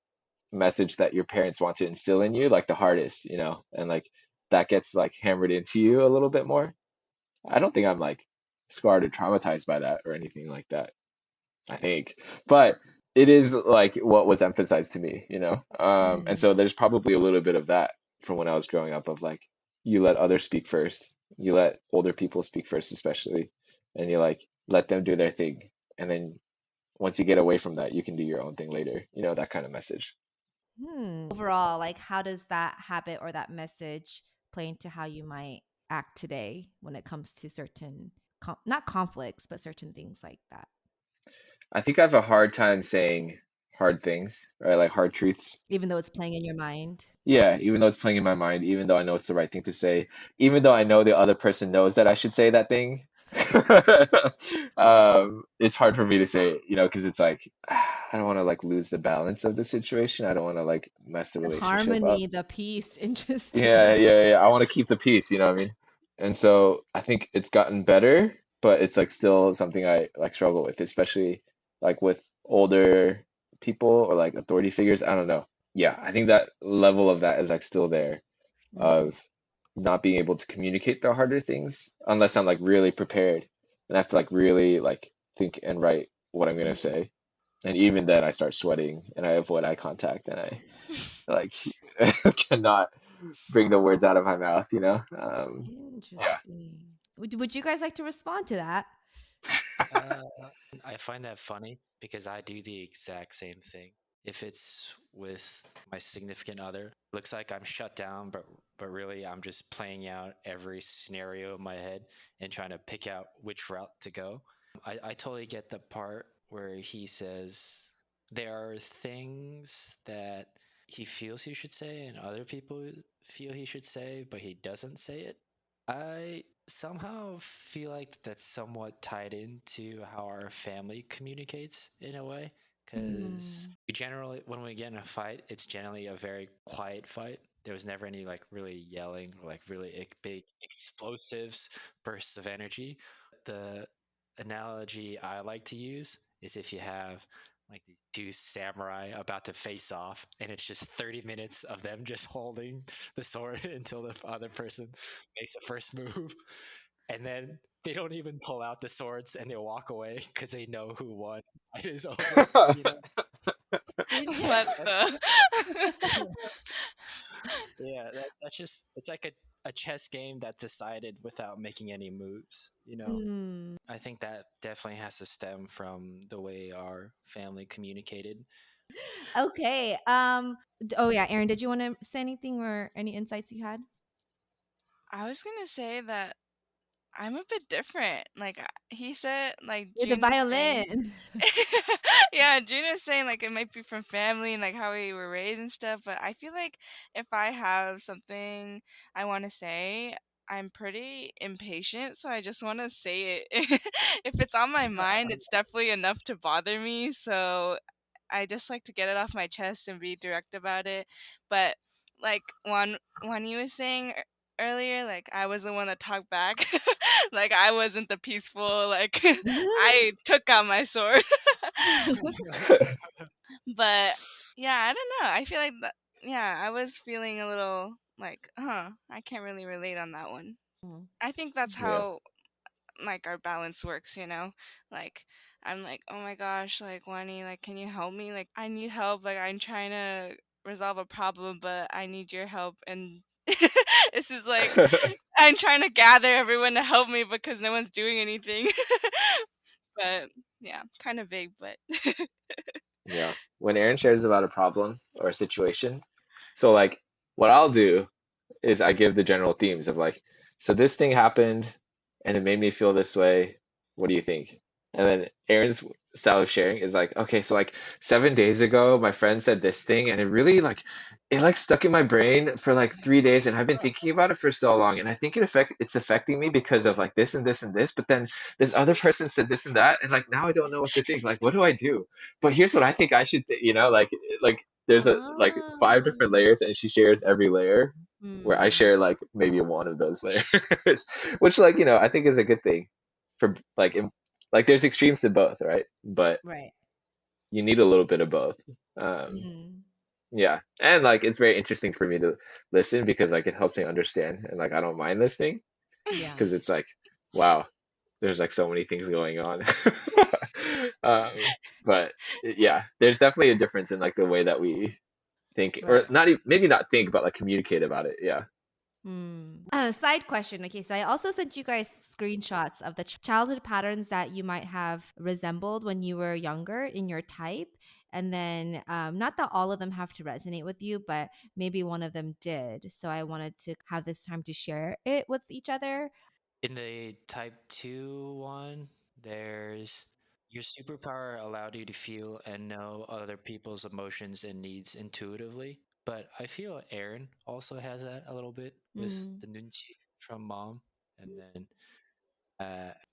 message that your parents want to instill in you like the hardest, and like that gets like hammered into you a little bit more. I don't think I'm like scarred or traumatized by that or anything like that, I think. But it is like what was emphasized to me. And Mm. so there's probably a little bit of that from when I was growing up of like you let others speak first. You let older people speak first, especially, and you like let them do their thing. And then once you get away from that, you can do your own thing later, that kind of message. Overall, like how does that habit or that message play into how you might act today when it comes to certain not conflicts, but certain things like that? I think I have a hard time saying hard things, right? Like hard truths. Even though it's playing in your mind. Yeah, even though it's playing in my mind, even though I know it's the right thing to say, even though I know the other person knows that I should say that thing, it's hard for me to say it, because it's like I don't want to like lose the balance of the situation. I don't want to like mess the The relationship up. harmony, the peace. Yeah, Interesting. yeah, yeah. I want to keep the peace, you know what I mean? And so I think it's gotten better, but it's like still something I like struggle with, especially like with older people or like authority figures. I don't know. Yeah, I think that level of that is like still there Mm. of not being able to communicate the harder things unless I'm like really prepared and I have to like really like think and write what I'm gonna say. And even then I start sweating and I avoid eye contact and I like cannot bring the words out of my mouth. Yeah. Interesting. Would you guys like to respond to that? Uh, I find that funny because I do the exact same thing. If it's with my significant other, looks like I'm shut down, but really I'm just playing out every scenario in my head and trying to pick out which route to go. I totally get the part where he says there are things that he feels he should say and other people feel he should say, but he doesn't say it. I somehow feel like that's somewhat tied into how our family communicates in a way. Because Mm. we generally, when we get in a fight, it's generally a very quiet fight. There was never any like really yelling or like really big explosives bursts of energy. The analogy I like to use is if you have like these two samurai about to face off, and it's just 30 minutes of them just holding the sword until the other person makes a first move. And then they don't even pull out the swords and they walk away because they know who won. It is over. You know, What the? yeah, that's just it's like a chess game that's decided without making any moves. You know, Mm. I think that definitely has to stem from the way our family communicated. Okay. Oh yeah, Erin, did you want to say anything or any insights you had? I was gonna say that I'm a bit different. Like he said, like You're the June is saying, violin. yeah, June is saying like it might be from family and like how we were raised and stuff. But I feel like if I have something I want to say, I'm pretty impatient, so I just want to say it. If it's on my mind, it's definitely enough to bother me. So I just like to get it off my chest and be direct about it. But like when you was saying earlier, like I was the one that talked back. Like I wasn't the peaceful, like I took out my sword. But yeah, I don't know. I feel like yeah, I was feeling a little like, I can't really relate on that one. Mm. I think that's Yeah. how like our balance works, you know? Like I'm like, "Oh my gosh, like Wani, like can you help me? Like I need help. Like I'm trying to resolve a problem, but I need your help." And this is like I'm trying to gather everyone to help me because no one's doing anything. But yeah, kind of vague, but Yeah. When Aaron shares about a problem or a situation, so like what I'll do is I give the general themes of like, so this thing happened and it made me feel this way. What do you think? And then Aaron's style of sharing is like, okay, so like 7 days ago, my friend said this thing and it like stuck in my brain for like 3 days and I've been thinking about it for so long and I think it's affecting me because of like this and this and this, but then this other person said this and that and like now I don't know what to think. Like, what do I do? But here's what I think I should th like there's a like Oh. 5 different layers and she shares every layer where I Mm. share like maybe one of those layers, which like I think is a good thing for like like there's extremes to both, right? But Right. you need a little bit of both. Um, Mm. yeah, and like it's very interesting for me to listen because like it helps me understand and like I don't mind listening Yeah. because it's like wow, there's like so many things going on. But yeah, there's definitely a difference in like the way that we think or Right. not even maybe not think but like communicate about it. Yeah. Mm. Side question. Okay, so I also sent you guys screenshots of the childhood patterns that you might have resembled when you were younger in your type. And then, not that all of them have to resonate with you, but maybe one of them did. So I wanted to have this time to share it with each other. In the type 2 one, there's your superpower allowed you to feel and know other people's emotions and needs intuitively. But I feel Aaron also has that a little bit with Mm. the nunchi from mom. And then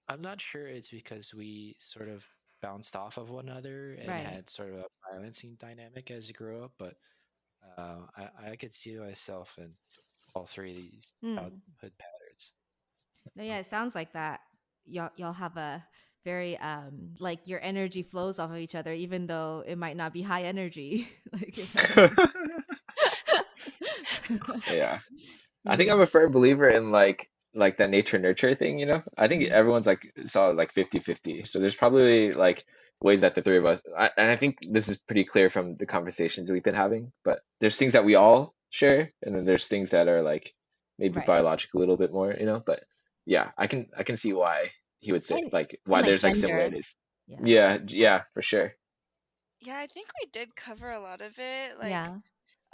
I'm not sure it's because we sort of bounced off of one another and Right. had sort of a balancing dynamic as you grew up, but I could see myself in all three of these Mm. childhood patterns. No, yeah, it sounds like that. Y'all have a very like your energy flows off of each other, even though it might not be high energy. Like if that makes Yeah. I think I'm Mm. a firm believer in like that nature nurture thing, you know? I think Mm. everyone's like solid like 50-50. So there's probably like ways that the three of us and I think this is pretty clear from the conversations we've been having, but there's things that we all share and then there's things that are like maybe Right. biological a little bit more, but yeah, I can see why he would say And like and why like there's like gender. similarities. Yeah. Yeah, yeah, for sure. yeah, I think we did cover a lot of it. Yeah.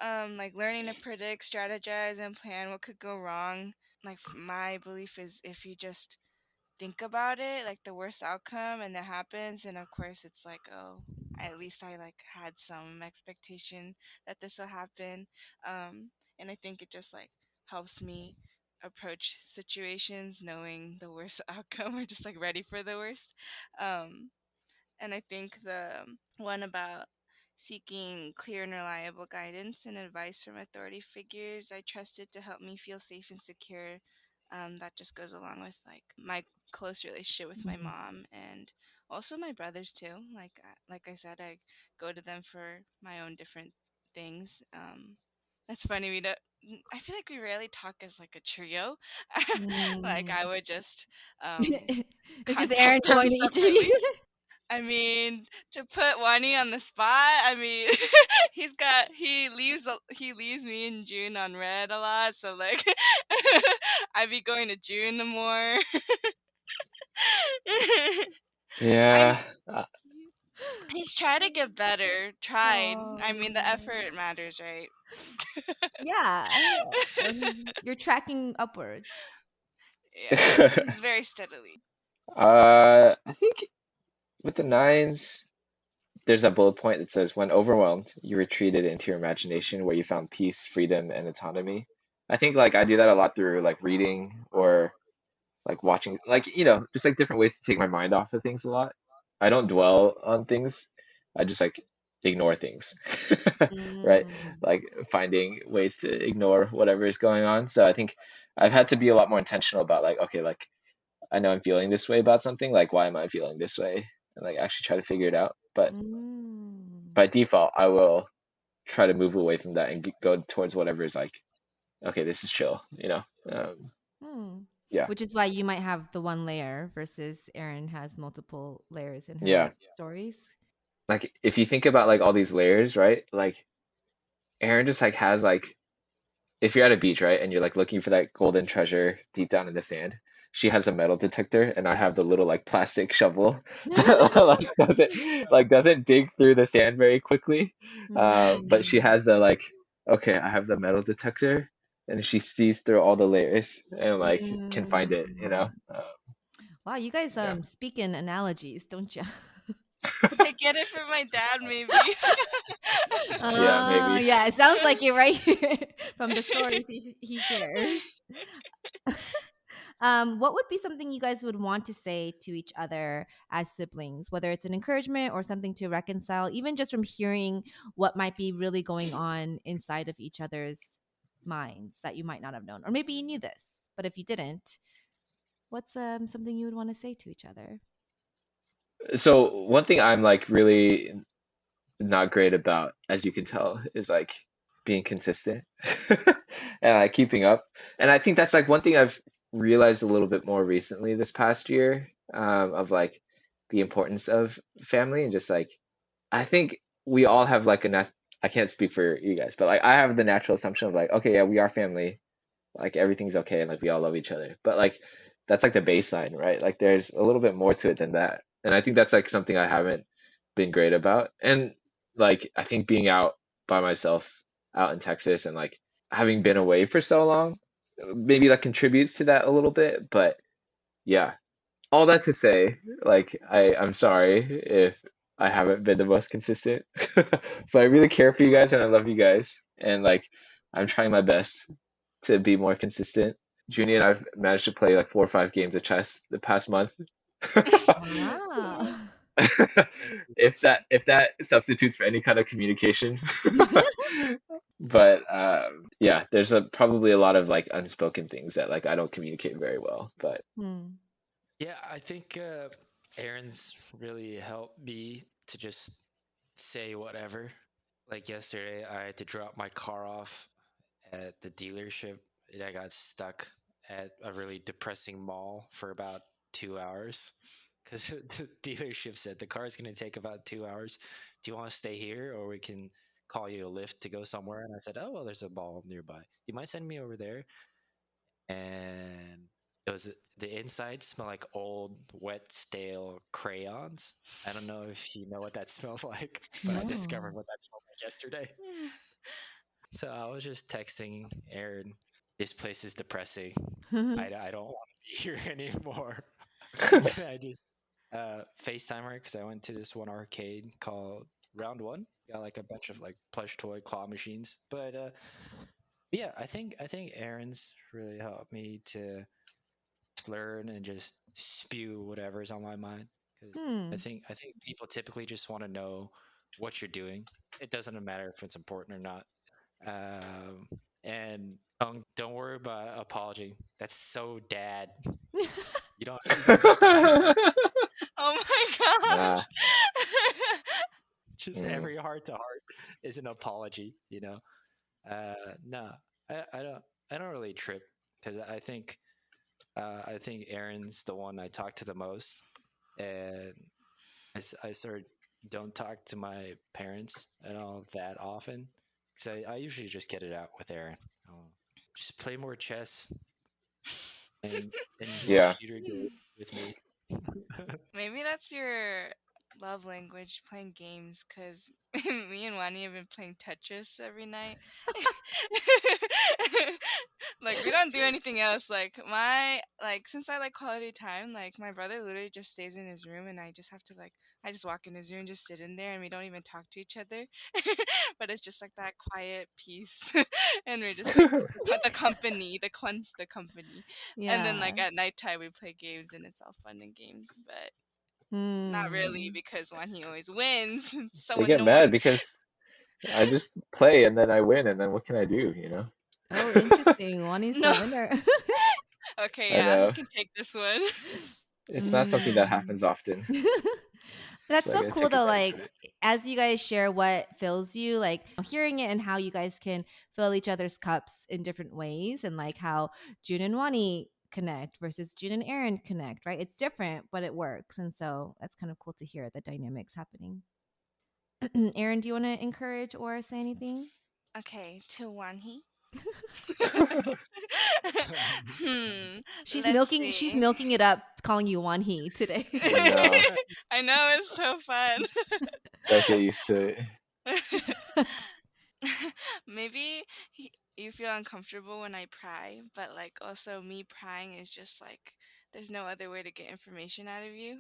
Like learning to predict, strategize, and plan what could go wrong. Like my belief is if you just think about it, like the worst outcome, and that happens, and of course it's like, oh, at least I like had some expectation that this will happen. And I think it just like helps me approach situations knowing the worst outcome or just like ready for the worst. Um, and I think the one about seeking clear and reliable guidance and advice from authority figures I trusted to help me feel safe and secure. That just goes along with like my close relationship with my Mm. mom and also my brothers too. Like I said, I go to them for my own different things. That's funny. I feel like we rarely talk as like a trio. Like Mm. I would just It's just Erin contact them joining each of separately. you. I mean, to put Wani on the spot, I mean, he leaves me and June on red a lot, so like I'd be going to June more. I'm Yeah. He's tried to get better. Tried. I mean, the Oh. effort matters, right? Yeah, you're tracking upwards. Yeah, very steadily. I think with the nines, there's a bullet point that says, when overwhelmed, you retreated into your imagination where you found peace, freedom, and autonomy. I think like I do that a lot through like reading or like watching, like, just like different ways to take my mind off of things a lot. I don't dwell on things. I just like ignore things, right? Mm. Like finding ways to ignore whatever is going on. So I think I've had to be a lot more intentional about like, okay, like I know I'm feeling this way about something, like why am I feeling this way? And like actually try to figure it out. But Mm. by default, I will try to move away from that and go towards whatever is like, okay, this is chill. Hmm. Yeah, Which is why you might have the one layer versus Erin has multiple layers in her yeah. like stories. Like if you think about like all these layers, right? Like Aaron just like has like, if you're at a beach, right, and you're like looking for that golden treasure deep down in the sand, she has a metal detector, and I have the little like plastic shovel that like doesn't dig through the sand very quickly. But she Mm. has the like, okay, I have the metal detector, and she sees through all the layers and like can find it, you Mm. know? Wow, you guys Yeah. speak in analogies, don't you? I get it from my dad, maybe. Yeah, maybe. Yeah, it sounds like you're right here from the stories he shares. What would be something you guys would want to say to each other as siblings, whether it's an encouragement or something to reconcile, even just from hearing what might be really going on inside of each other's minds that you might not have known, or maybe you knew this, but if you didn't, what's something you would want to say to each other? So one thing I'm like really not great about, as you can tell, is like being consistent and like keeping up. And I think that's like one thing I've realized a little bit more recently this past year, of like the importance of family and just like I think we all have like I can't speak for you guys, but like I have the natural assumption of like, okay, yeah, we are family, like everything's okay and like we all love each other. But like that's like the baseline, right? Like there's a little bit more to it than that. And I think that's like something I haven't been great about. And like I think being out by myself out in Texas and like having been away for so long, maybe that contributes to that a little bit. But yeah, all that to say, like I'm sorry if I haven't been the most consistent, but I really care for you guys and I love you guys. And like I'm trying my best to be more consistent. Junie and I've managed to play like 4 or 5 games of chess the past month. Wow. If that substitutes for any kind of communication. But yeah, there's probably a lot of like unspoken things that like I don't communicate very well. But Hmm. Yeah, I think Aaron's really helped me to just say whatever. Like yesterday, I had to drop my car off at the dealership and I got stuck at a really depressing mall for about 2 hours because the dealership said the car is going to take about 2 hours. Do you want to stay here or we can call you a lift to go somewhere? And I said, oh, well, there's a mall nearby. You might send me over there. And it was the inside smelled like old, wet, stale crayons. I don't know if you know what that smells like, but I discovered No. what that smells like yesterday. So I was just texting Aaron, this place is depressing. I don't want to be here anymore. And I just FaceTime her because I went to this one arcade called Round One. Got like a bunch of like plush toy claw machines. But yeah, I think Aaron's really helped me to just learn and just spew whatever's on my mind. Because I Hmm. think I think people typically just want to know what you're doing. It doesn't matter if it's important or not. Um, and don't worry about apology. That's so dad. You don't. Oh my nah. gosh. Just Mm. every heart to heart is an apology. No. I don't really trip because I think Erin's the one I talk to the most, and I sort of don't talk to my parents at all that often. So I usually just get it out with Erin. I'll just play more chess and enjoy Yeah. shooter games with me. Maybe that's your love language, playing games, because me and Wani have been playing Tetris every night. Like, we don't do anything else. Since I like quality time, like, my brother literally just stays in his room, and I just have to, like, I just walk in his room and just sit in there, and we don't even talk to each other. But it's just like that quiet peace. And we're just like the company. And then, Yeah. like, at nighttime, we play games, and it's all fun and games. But not really, Hmm. because when he always wins, it's so They get mad annoying. because I just play and then I win, and then what can I do, you know? Oh, interesting. Wani's the No. winner. Okay, I yeah, he know. can take this one. It's not something that Mm. happens often, That's so I so gotta cool take though. advantage of Like, it. as you guys share what fills you, like hearing it and how you guys can fill each other's cups in different ways, and like how June and Wani connect versus June and Erin connect, right? It's different, but it works. And so that's kind of cool to hear the dynamics happening. Erin, do you want to encourage or say anything? Okay, to Wanhee. Let's She's see. milking it up, calling you Wanhee today. I know. I know, it's so fun. Gotta get used to it. Maybe you feel uncomfortable when I pry, but like also me prying is just like there's no other way to get information out of you.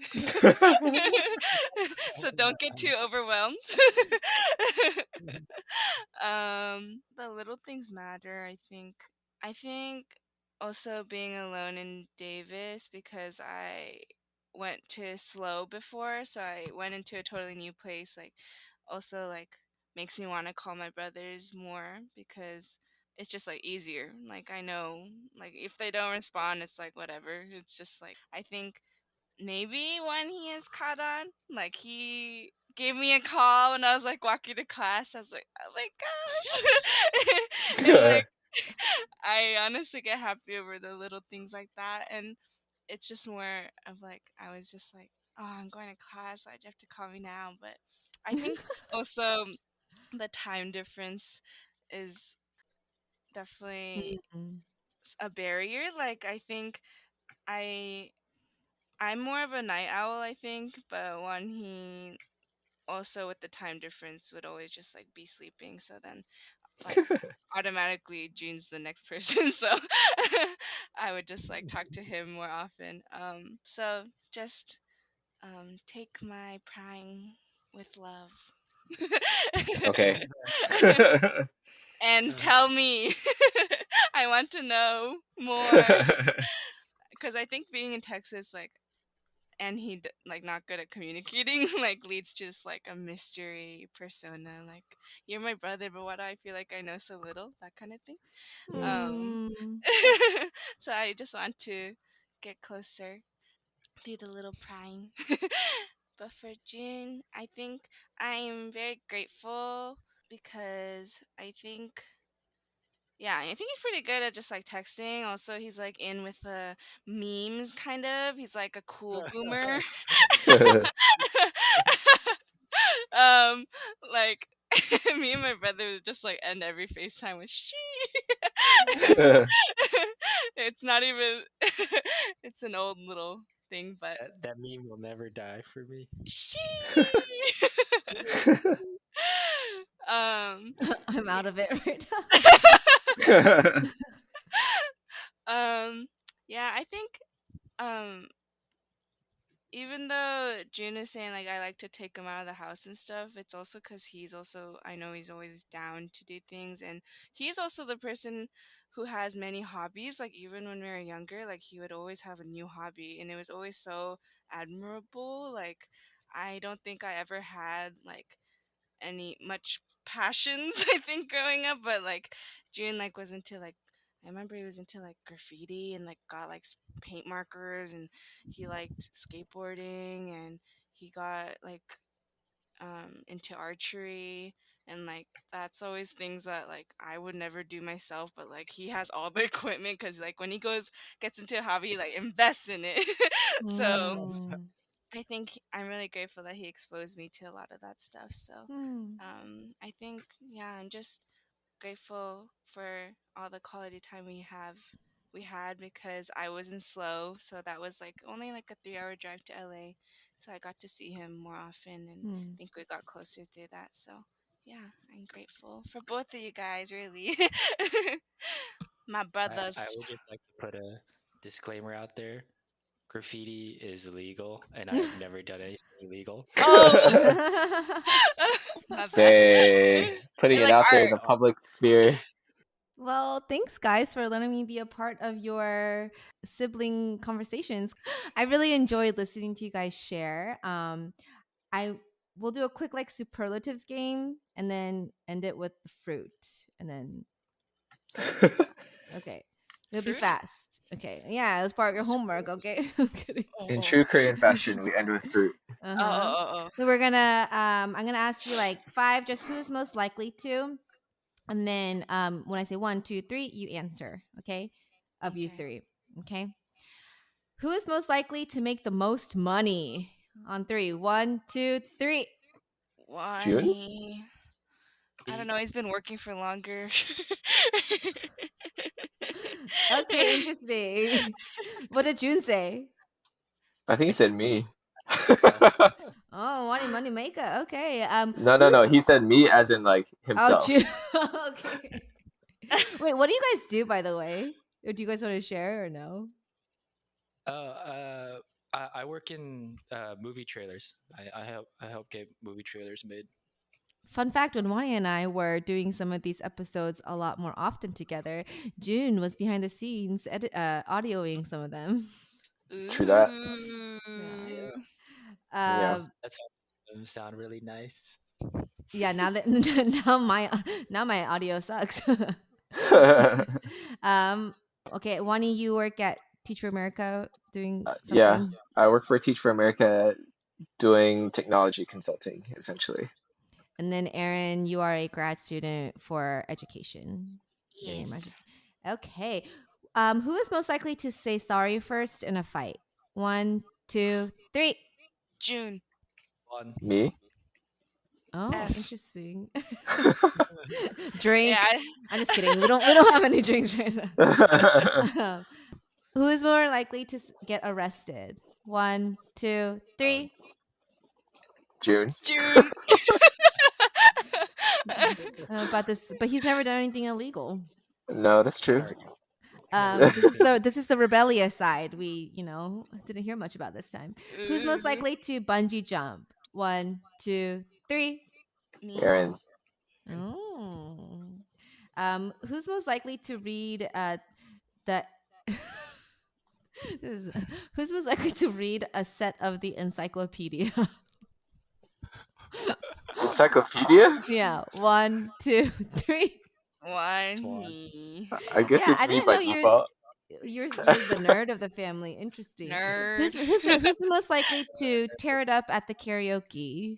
So don't get too overwhelmed. The little things matter, I think. I think also being alone in Davis, because I went to slow before, so I went into a totally new place, like also like makes me want to call my brothers more, because it's just like easier. Like, I know, like, if they don't respond, it's like whatever. It's just like, I think maybe when he is caught on, like, he gave me a call when I was like walking to class. I was like, oh my gosh. And like, I honestly get happy over the little things like that. And it's just more of like, I was just like, oh, I'm going to class. Why'd you have to call me now? But I think also the time difference is definitely Mhm. a barrier. Like, I think I I'm more of a night owl, I think, but when he also with the time difference would always just like be sleeping, so then like automatically June's the next person. So I would just like talk to him more often. So just take my prying with love. Okay. And tell me. I want to know more, because I think being in Texas, like, and like not good at communicating, like leads to just like a mystery persona. Like, you're my brother, but why do I feel like I know so little? That kind of thing. Um, Mm. so I just want to get closer through the little prying. But for June, I think I'm very grateful, because I think, yeah, I think he's pretty good at just like texting. Also, he's like in with the memes, kind of. He's like a cool boomer. um, like, me and my brother would just like end every FaceTime with "she." It's not even. It's an old little thing, but That meme will never die for me. "she." I'm Yeah. out of it right now. um, yeah, I think um even though June is saying like I like to take him out of the house and stuff, it's also because he's also, I know he's always down to do things, and he's also the person who has many hobbies. Like, even when we were younger, like, he would always have a new hobby, and it was always so admirable. Like, I don't think I ever had like any much passions, I think, growing up, but like June like was into like, I remember he was into like graffiti and like got like paint markers, and he liked skateboarding, and he got like into archery, and like that's always things that like I would never do myself, but like he has all the equipment because like when he gets into a hobby, he, like invests in it. So Mm. I think I'm really grateful that he exposed me to a lot of that stuff. So Mm. I think yeah, I'm just grateful for all the quality time we had because I was in slow, so that was like only like a 3 hour drive to LA. So I got to see him more often and I Mm. think we got closer through that. So yeah, I'm grateful for both of you guys, really. My I brothers. would just like to put a disclaimer out there. Graffiti is illegal, and I have never done anything illegal. Oh, my bad. They putting It's it like out there in art. the public sphere. Well, thanks guys for letting me be a part of your sibling conversations. I really enjoyed listening to you guys share. I will do a quick like superlatives game and then end it with the fruit. And then okay. It'll be Fruit? fast. Okay. Yeah, it's part of your homework, okay? I'm kidding. Oh, In oh. true Korean fashion, we end with fruit. Oh, Uh-huh. oh, oh, So we're gonna I'm gonna ask you like five, just who's most likely to. And then when I say one, two, three, you answer, okay? oh. Of you Okay. three. Okay. Who is most likely to make the most money? On three. One, two, three. June? Wani. I don't Me, know. He's been working for longer. Okay, interesting. What did June say? I think he said me. myself. Oh, money, money maker. Okay. No, no, Who's no. He said me as in like oh himself. June? Okay. Wait, what do you guys do by the way? Or do you guys want to share or no? I work in movie trailers. I help get movie trailers made. Fun fact, when Wani and I were doing some of these episodes a lot more often together, June was behind the scenes audioing some of them. True that. Yeah. Ooh. Yeah. That sound really nice. Yeah, now that now my audio sucks. um okay, Wani, you work at Teacher America doing Yeah. something. I work for Teach for America doing technology consulting, essentially. And then Erin, you are a grad student for education. Getting your Yes. master's. Okay. Who is most likely to say sorry first in a fight? One, two, three. June. One. Me? Oh, F. interesting. Yeah. Drink. I'm just kidding. We don't have any drinks right now. Who is more likely to get arrested? One, two, Um, three. June? June. About this, but he's never done anything illegal. No, that's true. Sorry. This is the rebellious side. We didn't hear much about this time. Who's most Ooh. likely to bungee jump? One, two, three. Me. Aaron. Oh. Who's most likely to read the this is- who's most likely to read a set of the encyclopedia? Encyclopedia? Yeah, one, two, three. Swan. Wani. I guess Yeah, it's I me didn't know by default. you're the nerd of the family. Interesting. Nerd. Who's most likely to tear it up at the karaoke?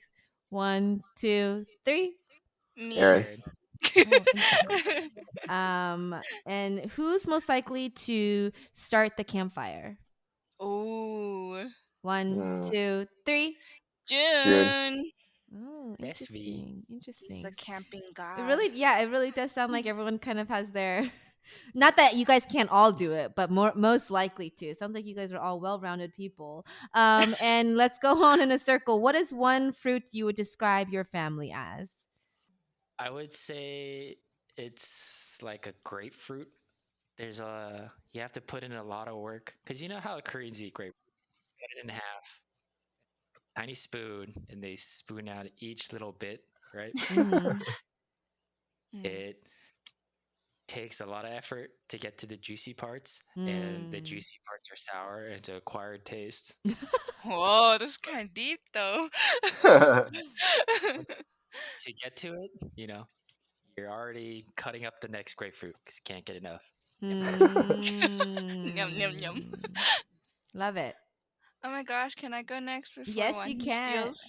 One, two, three. Me. Aaron. Aaron. Oh, interesting. And who's most likely to start the campfire? Ooh. One, Mm, two, three. June. June. Oh, That's me. interesting. He's the Interesting. camping It god. really, yeah, it really does sound like everyone kind of has their. Not that you guys can't all do it, but most likely to. It sounds like you guys are all well-rounded people. And let's go on in a circle. What is one fruit you would describe your family as? I would say it's like a grapefruit. You have to put in a lot of work because you know how Koreans eat grapefruit. Cut it in half, tiny spoon, and they spoon out each little bit, right? Mm-hmm. Mm. It takes a lot of effort to get to the juicy parts, and the Mm. juicy parts are sour and it's an acquired taste. Whoa, this is kind of deep though. Once you get to it, you're already cutting up the next grapefruit because you can't get enough. Yum. Yum, yum, yum. Mm. Love it. Oh my gosh, can I go next before Yes, one you he can. steals?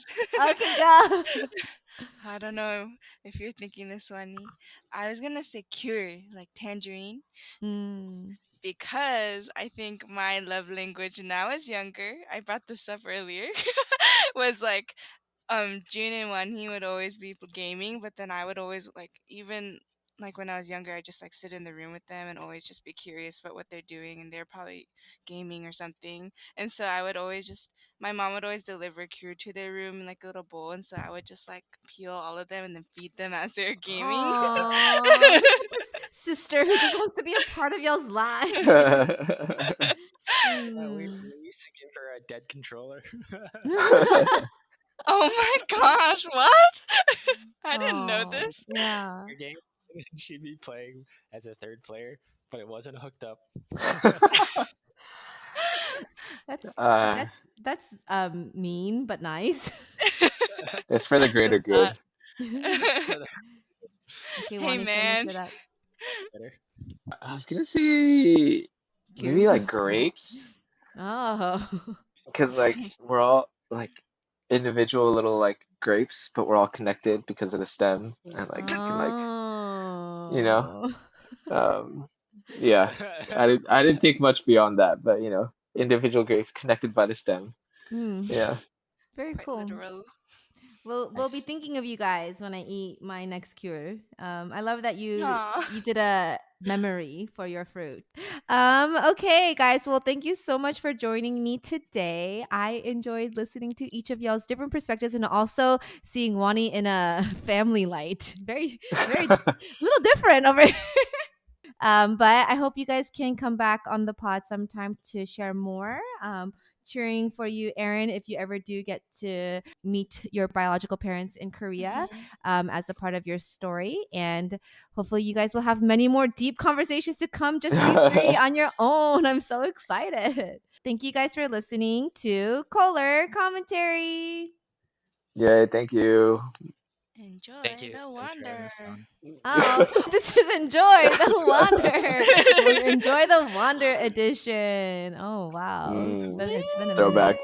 Okay, go. I don't know if you're thinking this one. I was gonna say cure, like tangerine, Mm. because I think my love language when I was younger, I brought this up earlier, was like June and one he would always be gaming, but then I would always like even like when I was younger, I just like sit in the room with them and always just be curious about what they're doing, and they're probably gaming or something. And so I would always just my mom would always deliver cure to their room in like a little bowl, and so I would just like peel all of them and then feed them as they're gaming. Aw, look at this sister who just wants to be a part of y'all's life. Mm. We used to give her a dead controller. Oh my gosh, what? I didn't know Oh, this. yeah. Your game, and she'd be playing as a third player, but it wasn't hooked up. That's uh, that's mean but nice. it's for the It's a greater good. lot. Okay, Hey Wani, finish man. it up. Better. I was gonna say maybe Cute. like grapes, Oh. because like we're all like individual little like grapes, but we're all connected because of the stem, and like can like you know, Oh. um, yeah. I didn't think much beyond that, but individual grapes connected by the stem. Mm, Yeah. very Quite cool. literal. We'll be Nice. thinking of you guys when I eat my next cure. I love that Aw. you did a memory for your fruit. Okay, guys. Well, thank you so much for joining me today. I enjoyed listening to each of y'all's different perspectives and also seeing Wani in a family light. Very little different over here. But I hope you guys can come back on the pod sometime to share more. Cheering for you, Erin, if you ever do get to meet your biological parents in Korea Mhm. as a part of your story. And hopefully, you guys will have many more deep conversations to come, just you three on your own. I'm so excited. Thank you guys for listening to Color Commentary. Yay, thank you. Thank Enjoy you. the Thanks for having wonder. us on. Oh, this is Enjoy the Wander. Well, enjoy the Wander edition. Oh wow, Mm, it's been a minute. throwback.